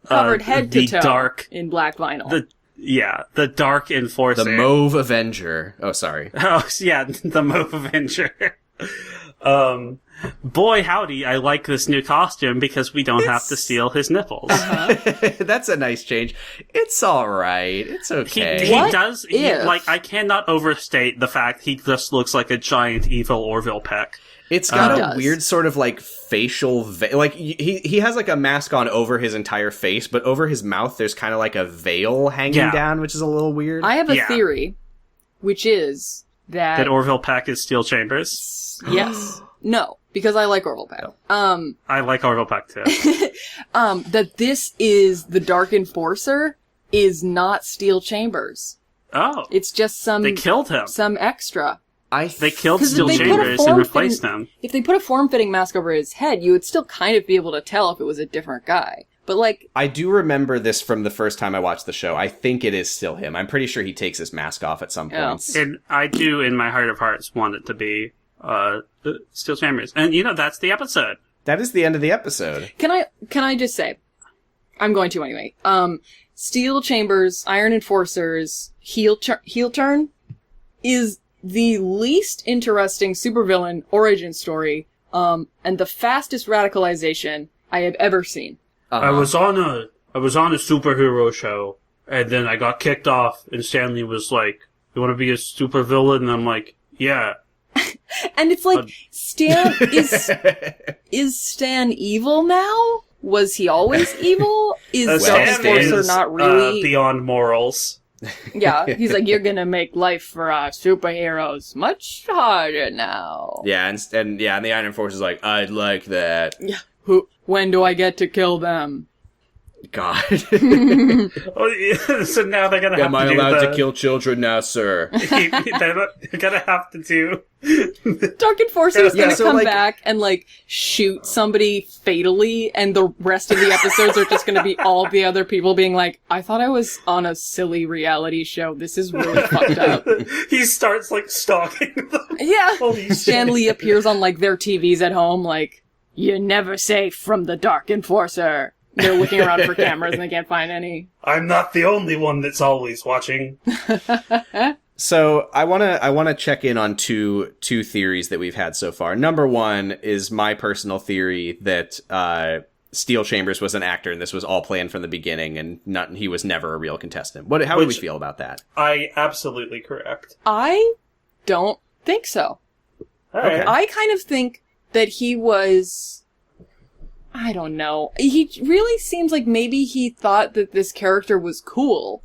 Covered head to the toe dark, in black vinyl. the dark enforcer. The Mauve Avenger. Oh, sorry. Oh, yeah, the Mauve Avenger. Boy, howdy, I like this new costume because we don't have to steal his nipples. That's a nice change. It's all right. It's okay. He What does, if- I cannot overstate the fact he just looks like a giant evil Orville Peck. It's got It a does. weird sort of like facial like he has like a mask on over his entire face, but over his mouth there's kind of like a veil hanging Yeah. down, which is a little weird. I have a Yeah. theory, which is that... That Orville Peck is Steel Chambers. Yes. No, because I like Orville Peck. I like Orville Peck too. That this is the Dark Enforcer is not Steel Chambers. Oh, It's just they killed him. some extra. They killed 'Cause if Steel they put a Chambers and form-fitting- replaced him. If they put a form-fitting mask over his head, you would still kind of be able to tell if it was a different guy. But like, I do remember this from the first time I watched the show. I think it is still him. I'm pretty sure he takes his mask off at some Yeah. points. And I do, in my heart of hearts, want it to be Steel Chambers. And that's the episode. That is the end of the episode. can I just say, I'm going to anyway. Steel Chambers, Iron Enforcers, heel turn is the least interesting supervillain origin story, and the fastest radicalization I have ever seen. I was on a superhero show, and then I got kicked off, and Stanley was like, "You want to be a supervillain?" And I'm like, "Yeah." And it's like, Stan is Stan evil now? Was he always evil? Is Dark Stan Enforcer is, not really? beyond morals. Yeah, he's like, you're gonna make life for superheroes much harder now. Yeah, and the Iron Enforcer's like, I'd like that. Yeah. When do I get to kill them? God. Oh, yeah, so now they're gonna have Am I to do allowed the, to kill children now, sir? they're gonna have to do. Dark Enforcer is Yeah, gonna so, come like- back and like shoot somebody fatally, and the rest of the episodes are just gonna be all the other people being like, I thought I was on a silly reality show. This is really fucked up. He starts like stalking them. Yeah. Holy shit. Stanley appears on like their TVs at home, like, you're never safe from the Dark Enforcer. They're looking around for cameras and they can't find any. I'm not the only one that's always watching. So I wanna check in on two theories that we've had so far. Number one is my personal theory that Steel Chambers was an actor and this was all planned from the beginning, and he was never a real contestant. How do we feel about that? Absolutely correct. I don't think so. Alright. I kind of think that he was... I don't know. He really seems like maybe he thought that this character was cool,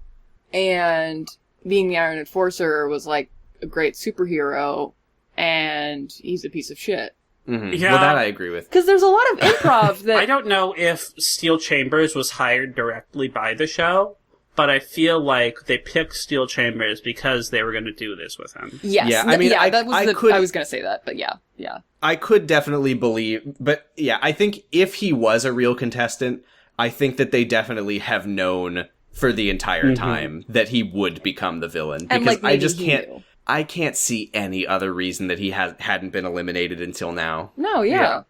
and being the Iron Enforcer was like a great superhero, and he's a piece of shit. Mm-hmm. Yeah. Well, that I agree with. Because there's a lot of improv that... I don't know if Steel Chambers was hired directly by the show, but I feel like they picked Steel Chambers because they were going to do this with him. Yes. Yeah, I mean, I was gonna say that, but yeah. I could definitely believe, but yeah, I think if he was a real contestant, I think that they definitely have known for the entire time that he would become the villain, And, because like, I just maybe he can't. knew. I can't see any other reason that he hadn't been eliminated until now. No, yeah. Yeah.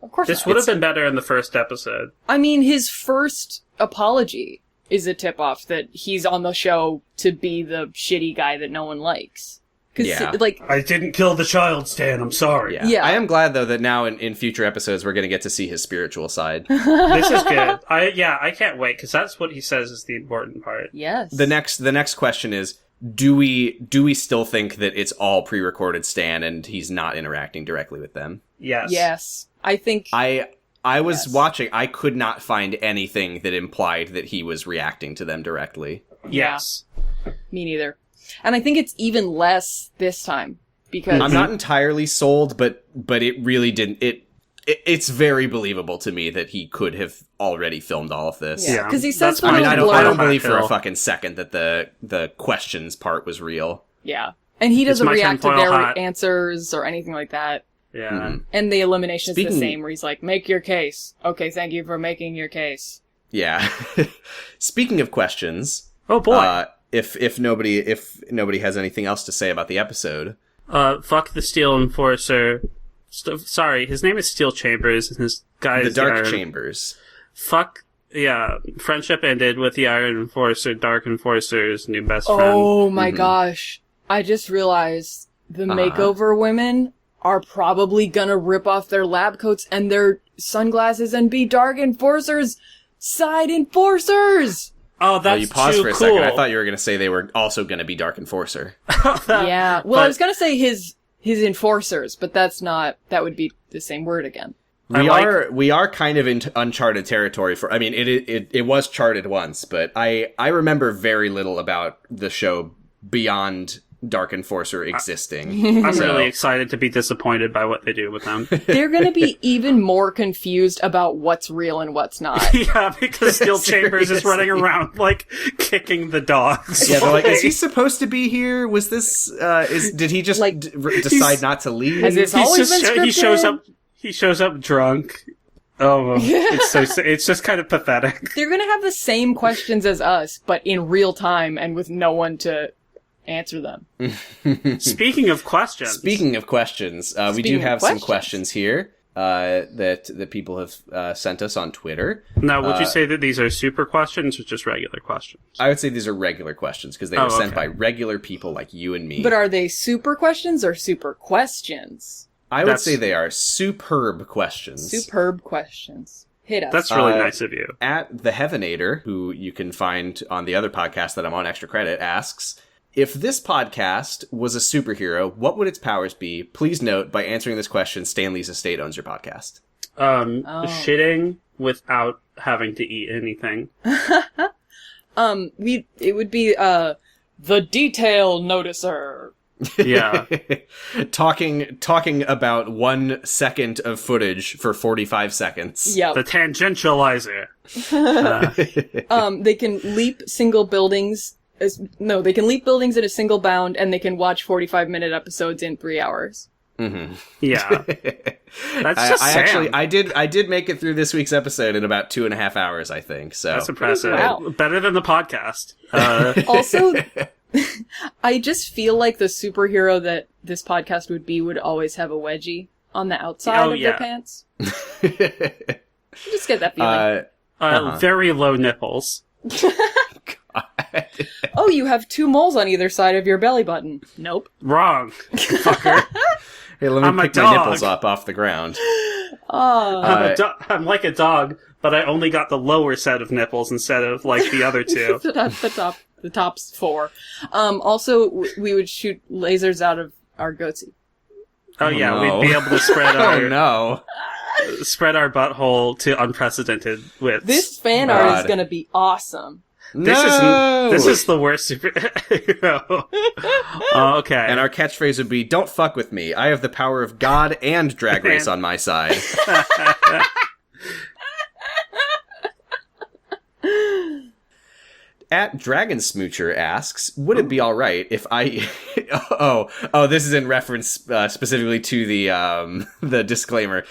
Of course This not. would have been better in the first episode. I mean, his first apology is a tip-off that he's on the show to be the shitty guy that no one likes. Because, Yeah. like, I didn't kill the child, Stan. I'm sorry. Yeah. I am glad though that now in future episodes we're going to get to see his spiritual side. This is good. I can't wait, because that's what he says is the important part. yes. The next question is, do we still think that it's all pre-recorded Stan and he's not interacting directly with them? Yes. Yes. I think... I was Yes. watching. I could not find anything that implied that he was reacting to them directly. Yes. Me neither. And I think it's even less this time, because... I'm not entirely sold, but it really didn't. It's very believable to me that he could have already filmed all of this. Yeah, Yeah. because he says That's one I of mean, I those don't blur- believe for a Hill. fucking second that the questions part was real. Yeah. And he doesn't my react to tinfoil their hat. answers or anything like that. Yeah. Mhm. And the elimination's the Speaking- same, where he's like, make your case. Okay, thank you for making your case. Yeah. Speaking of questions, Oh boy. if nobody has anything else to say about the episode, Fuck the Steel Enforcer. Sorry, his name is Steel Chambers, and his guy the is Dark Iron. Chambers. Fuck, yeah. Friendship ended with the Iron Enforcer, Dark Enforcer's new best friend. Oh my gosh. I just realized the makeover women are probably gonna rip off their lab coats and their sunglasses and be Dark Enforcers! Side Enforcers! Oh, that's Well, you paused too for a cool. second. I thought you were going to say they were also going to be Dark Enforcer. Yeah. Well, I but- was gonna say his enforcers, but that would be the same word again. We are kind of in uncharted territory for. I mean, it was charted once, but I remember very little about the show beyond Dark Enforcer existing. I'm So- really excited to be disappointed by what they do with them. They're gonna be even more confused about what's real and what's not. Yeah, because Steel Chambers is running around, like, kicking the dogs. Yeah, they're like, is he supposed to be here? Was this? Did he just Like, decide not to leave? Has this always been scripted? He shows up drunk. Oh, it's just kind of pathetic. They're gonna have the same questions as us, but in real time and with no one to answer them. Speaking of questions. Speaking of questions, we do Speaking of have some questions. questions here that people have sent us on Twitter. Now, would you say that these are super questions or just regular questions? I would say these are regular questions because they were sent okay. by regular people like you and me. But are they super questions or super questions? I would That's- say they are superb questions. Superb questions. Hit us. That's really nice of you. At the Heavenator, who you can find on the other podcast that I'm on, Extra Credit, asks, if this podcast was a superhero, what would its powers be? Please note, by answering this question, Stanley's estate owns your podcast. Shitting without having to eat anything. It would be, the detail noticer. Yeah. Talking about 1 second of footage for 45 seconds. Yep. The tangentializer. They can leap single buildings. They can leap buildings at a single bound, and they can watch 45-minute episodes in 3 hours. Mm-hmm. Yeah. That's just Sam. I did make it through this week's episode in about 2.5 hours, I think. So That's impressive. Wow. Better than the podcast. Also, I just feel like the superhero that this podcast would be would always have a wedgie on the outside of their pants. Just get that feeling. Very low nipples. Oh, you have 2 moles on either side of your belly button. Nope. Wrong. Fucker. Hey, let me I'm a pick my dog. nipples up off the ground. I'm like a dog, but I only got the lower set of nipples instead of, like, the other two. the top's 4. Also, we would shoot lasers out of our goatee. Oh yeah, no. we'd be able to spread Oh our no. spread our butthole to unprecedented widths. This fan art is God. gonna be awesome. This is the worst superhero. Okay. And our catchphrase would be, "Don't fuck with me. I have the power of God and Drag Race on my side." At Dragon Smoocher asks, would it be all right if I... oh, this is in reference specifically to the disclaimer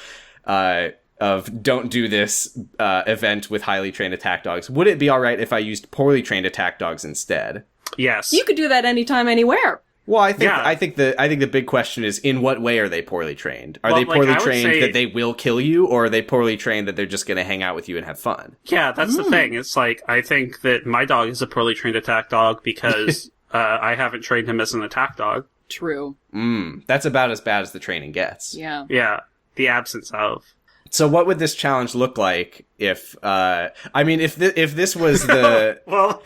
of don't do this event with highly trained attack dogs. Would it be all right if I used poorly trained attack dogs instead? Yes. You could do that anytime, anywhere. Well, I think Yeah. I think the big question is, in what way are they poorly trained? Are Well, they like, poorly I would trained say- that they will kill you, or are they poorly trained that they're just going to hang out with you and have fun? Yeah, that's the thing. It's like, I think that my dog is a poorly trained attack dog because I haven't trained him as an attack dog. True. That's about as bad as the training gets. Yeah. Yeah, the absence of. So what would this challenge look like if if this was the... Well,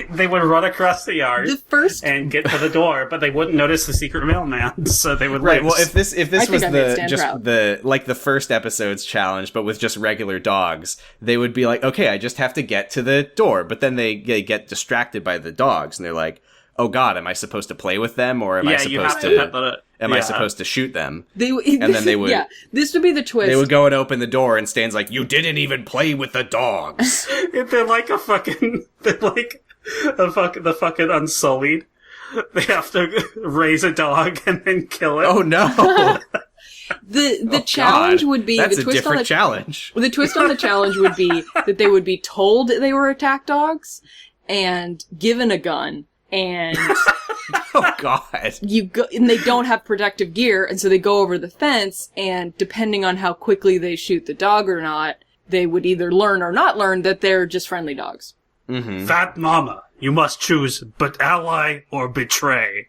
they would run across the yard The first... and get to the door, but they wouldn't notice the secret mailman, so they would Right, lose. well, if this I was think I made Stan proud. the first episode's challenge, but with just regular dogs, they would be like, okay, I just have to get to the door, but then they get distracted by the dogs, and they're like, oh god, am I supposed to play with them, or am I yeah, you supposed have to to pet the... am I supposed to shoot them? and then they would- Yeah, this would be the twist. They would go and open the door, and Stan's like, you didn't even play with the dogs. They're like a fucking... They're like the fucking Unsullied. They have to raise a dog and then kill it. Oh no. The challenge God. would be... That's the a twist on different the challenge. The twist on the challenge would be that they would be told they were attack dogs and given a gun, and Oh god. and they don't have protective gear, and so they go over the fence, and depending on how quickly they shoot the dog or not, they would either learn or not learn that they're just friendly dogs. Mm-hmm. Fat Mama, you must choose but ally or betray.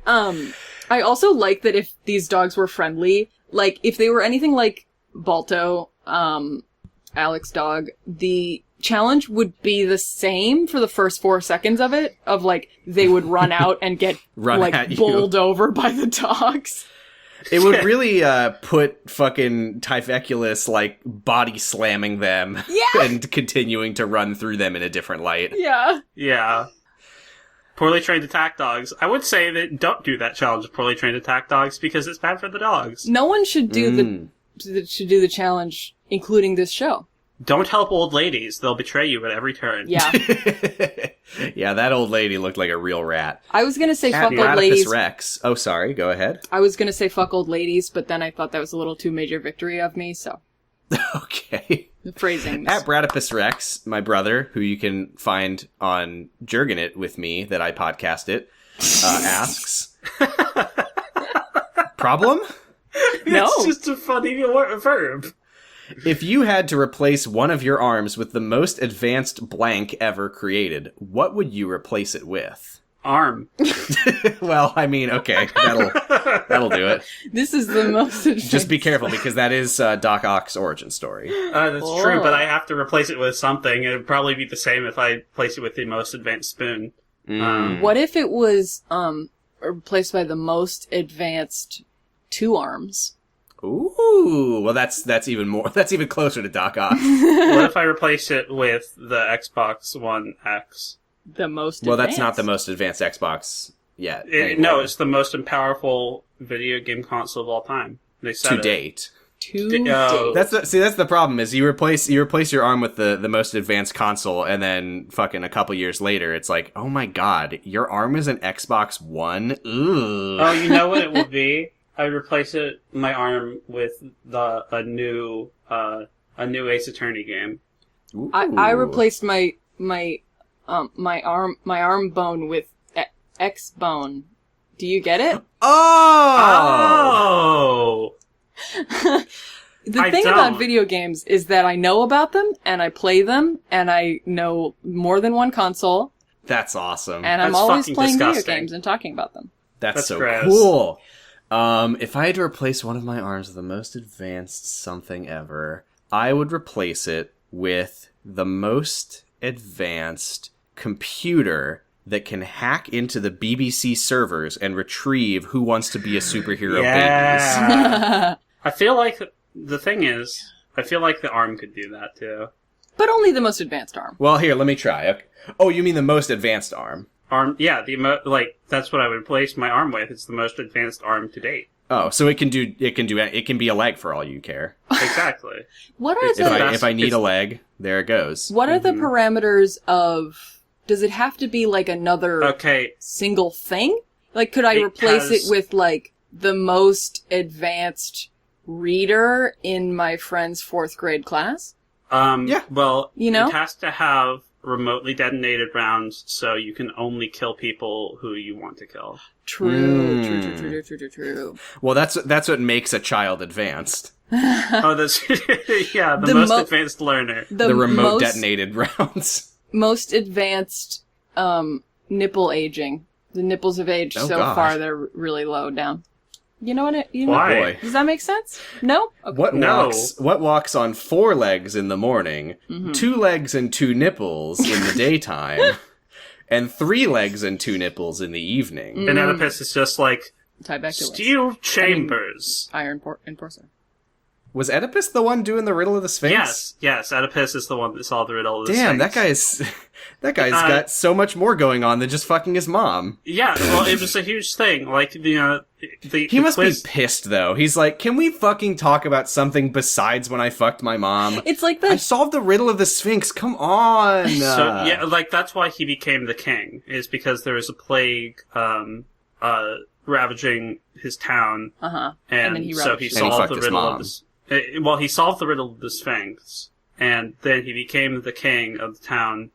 I also like that if these dogs were friendly, like, if they were anything like Balto, Alex's dog, the challenge would be the same for the first 4 seconds of it, of, like, they would run out and get, Run at you. bowled over by the dogs. It would really put fucking Typheculus, like, body slamming them Yeah. and continuing to run through them in a different light. Yeah. Yeah. Poorly trained attack dogs. I would say that don't do that challenge of poorly trained attack dogs because it's bad for the dogs. No one should do the challenge, including this show. Don't help old ladies. They'll betray you at every turn. Yeah. Yeah, that old lady looked like a real rat. I was gonna say fuck At old ladies. Rex. Oh, sorry, go ahead. I was gonna say fuck old ladies, but then I thought that was a little too major victory of me, so. Okay. The phrasing. At Bradipus Rex, my brother, who you can find on Jergin It with me, that I podcast it, asks, problem? No. It's just a funny verb. If you had to replace one of your arms with the most advanced blank ever created, what would you replace it with? Arm. Well, I mean, okay, that'll do it. This is the most Just be careful, because that is Doc Ock's origin story. That's true, but I have to replace it with something. It would probably be the same if I place it with the most advanced spoon. What if it was replaced by the most advanced 2 arms? Ooh, well, that's even more. That's even closer to Doc Ock. What if I replace it with the Xbox One X? The most Well, advanced. that's not the most advanced Xbox yet. No, anymore. it's the most powerful video game console of all time. They said to it. date. To Oh. date. That's the problem is you replace your arm with the most advanced console, and then fucking a couple years later, it's like, oh my god, your arm is an Xbox One. Ooh. Oh, you know what it will be? I would replace my arm with a new Ace Attorney game. I replaced my arm bone with X bone. Do you get it? Oh. Oh! The I thing don't. about video games is that I know about them, and I play them, and I know more than one console, That's awesome. and I'm That's always fucking playing disgusting. video games and talking about them. That's so gross. cool. If I had to replace one of my arms with the most advanced something ever, I would replace it with the most advanced computer that can hack into the BBC servers and retrieve Who Wants to Be a Superhero babies. Yeah. I feel like the thing is, I feel like the arm could do that too. But only the most advanced arm. Well, here, let me try. Okay. Oh, you mean the most advanced arm? Arm, yeah, that's what I would replace my arm with. It's the most advanced arm to date. Oh, so it can be a leg for all you care. Exactly. What are It's the... best- If I need a leg, there it goes. What are the parameters of... Does it have to be, like, another Okay. single thing? Like, could I replace it with, like, the most advanced reader in my friend's 4th grade class? Yeah. Well, You know? it has to have remotely detonated rounds, so you can only kill people who you want to kill. True. Well, that's what makes a child advanced. Oh, that's yeah, the most advanced learner. The remote detonated rounds. Most advanced nipple aging. The nipples have aged far they're really low down. You know what? Why? Boy. Does that make sense? No? Okay. What walks on 4 legs in the morning, 2 legs and 2 nipples in the daytime, and 3 legs and 2 nipples in the evening? And Oedipus is just like Tuberculous. steel chambers. Iron and porcelain. Was Oedipus the one doing the riddle of the Sphinx? Yes. Oedipus is the one that solved the riddle of the Damn, Sphinx. that guy's got so much more going on than just fucking his mom. Yeah, well, it was a huge thing. Like, you know, He must be pissed, though. He's like, can we fucking talk about something besides when I fucked my mom? It's like I solved the riddle of the Sphinx. Come on. So, yeah, like, that's why he became the king, is because there was a plague, ravaging his town. Uh-huh. And then he so he ravaged solved fucked the his riddle mom. of the... Well, he solved the riddle of the Sphinx, and then he became the king of the town,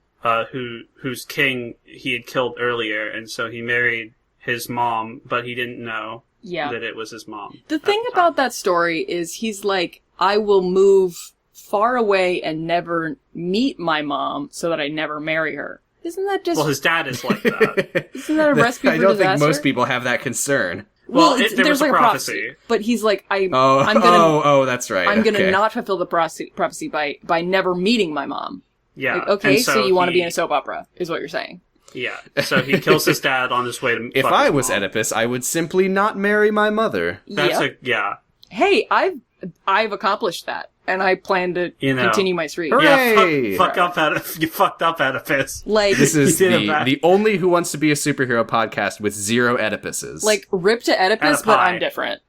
whose king he had killed earlier, and so he married his mom, but he didn't know that it was his mom. The thing about that story is he's like, I will move far away and never meet my mom so that I never marry her. Isn't that just... Well, his dad is like that. Isn't that a recipe for I don't disaster? think most people have that concern. Well, there's was a like prophecy. But he's like, I'm gonna... Oh, that's right. I'm gonna Okay. not fulfill the prophecy by never meeting my mom. Yeah. Like, okay, and so you want to be in a soap opera, is what you're saying. Yeah. So he kills his dad on his way to If fuck I his was mom. Oedipus, I would simply not marry my mother. Yep. Hey, I've accomplished that, and I plan to continue my streak. Hooray! Yeah, you fucked up Oedipus. Like, This is You did it back. the only Who Wants to Be a Superhero podcast with 0 Oedipuses. like, rip to Oedipus, but I'm different.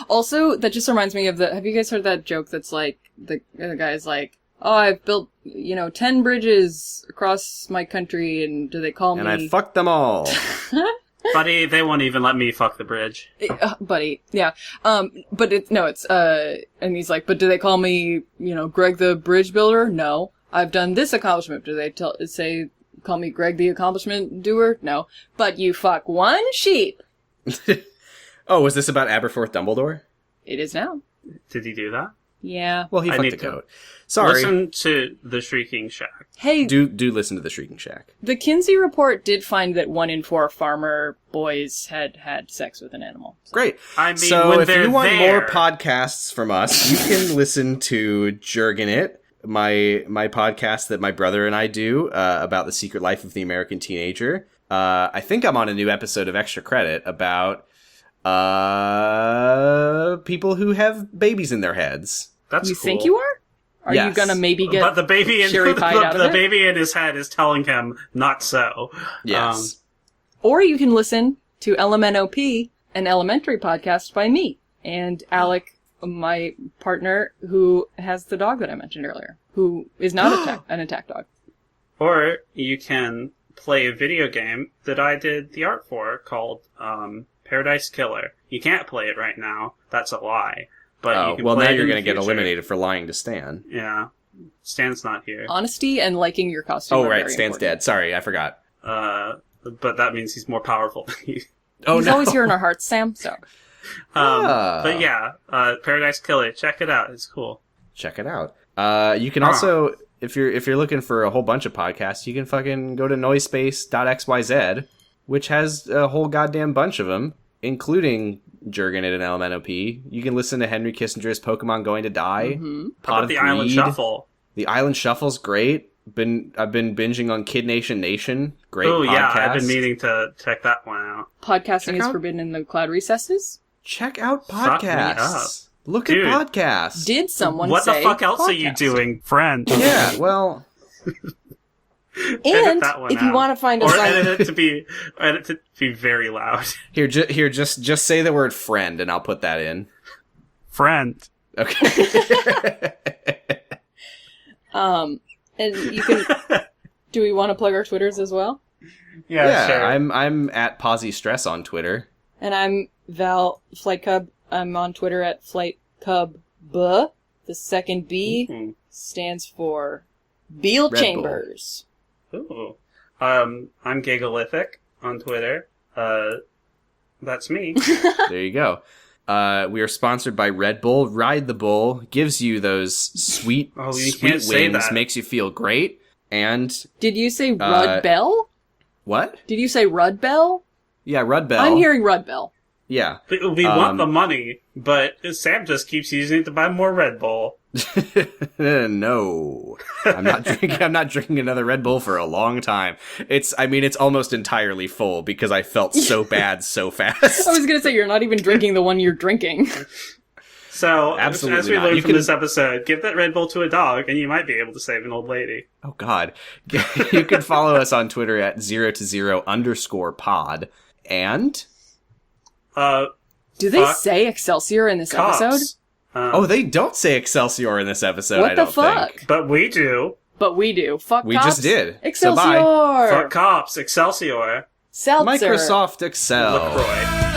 Also, that just reminds me of have you guys heard that joke that's like, the guy's like, oh, I've built, 10 bridges across my country, and do they call me... And I fucked them all. Buddy, they won't even let me fuck the bridge. Buddy, yeah. But and he's like, but do they call me, Greg the Bridge Builder? No. I've done this accomplishment. Do they call me Greg the Accomplishment Doer? No. But you fuck one sheep. Oh, was this about Aberforth Dumbledore? It is now. Did he do that? Yeah. Well, he I fucked need a to goat. Sorry. Listen to the Shrieking Shack. Hey, Do listen to the Shrieking Shack. the Kinsey report did find that 1 in 4 farmer boys had sex with an animal. Great. I mean, So when if they're you want there... more podcasts from us, you can listen to Jurgen It, my podcast that my brother and I do about the secret life of the American teenager. I think I'm on a new episode of Extra Credit about people who have babies in their heads. That's You cool. think you are? Are you Yes. gonna maybe get But the baby in cherry pied out of the it? baby in his head is telling him not so. Yes. Or you can listen to LMNOP, an elementary podcast by me and Alec, my partner, who has the dog that I mentioned earlier, who is not an attack dog. Or you can play a video game that I did the art for called Paradise Killer. You can't play it right now. That's a lie. But you can well, play now it you're in going the to get future. eliminated for lying to Stan. Yeah. Stan's not here. Honesty and liking your costume. Oh, are right. very Stan's important. dead. Sorry, I forgot. But that means he's more powerful than you. Oh, He's no. always here in our hearts, Sam. So But yeah, Paradise Killer. Check it out. It's cool. Check it out. You can also, if you're looking for a whole bunch of podcasts, you can fucking go to noisepace.xyz, which has a whole goddamn bunch of them, including Jurgen and LMNOP. You can listen to Henry Kissinger's Pokemon Going to Die. Mm-hmm. How about the Island Shuffle? The Island Shuffle's great. I've been binging on Kid Nation Nation. Great Oh podcast. yeah, I've been meaning to check that one out. podcasting is out- forbidden in the cloud recesses. Check out Fuck me podcasts. Look Dude. at podcasts. Did someone What the say fuck else are you podcast? doing, friend? Yeah, well, And that one if you out. want to find Or us on edit it to be very loud. here, just say the word friend, and I'll put that in. Friend. Okay. And you can. Do we want to plug our Twitters as well? Yeah, sure. I'm at Posy Stress on Twitter. And I'm Val Flight Cub. I'm on Twitter at FlightCub. The second B stands for Beale Red Chambers. Ooh. I'm Gigalithic on Twitter. That's me. There you go. We are sponsored by Red Bull. Ride the Bull gives you those sweet, You sweet can't say wings, that. makes you feel great. And Did you say Rudd Bell? what? Did you say Rudd Bell? Yeah, Rudd Bell. I'm hearing Rudd Bell. Yeah. We want the money, but Sam just keeps using it to buy more Red Bull. No, I'm not drinking. I'm not drinking another Red Bull for a long time. It's almost entirely full because I felt so bad so fast. I was gonna say, you're not even drinking the one you're drinking. So, Absolutely as we not. learned You from can- this episode, give that Red Bull to a dog, and you might be able to save an old lady. Oh God, you can follow us on Twitter at 0to0_pod and Do they Fuck say Excelsior in this episode? cops. oh, they don't say Excelsior in this episode. What I the don't fuck? think. But we do. But we do. Fuck We cops. just did. So Excelsior! bye. Fuck cops, Excelsior, Seltzer! Microsoft Excel. LaCroix.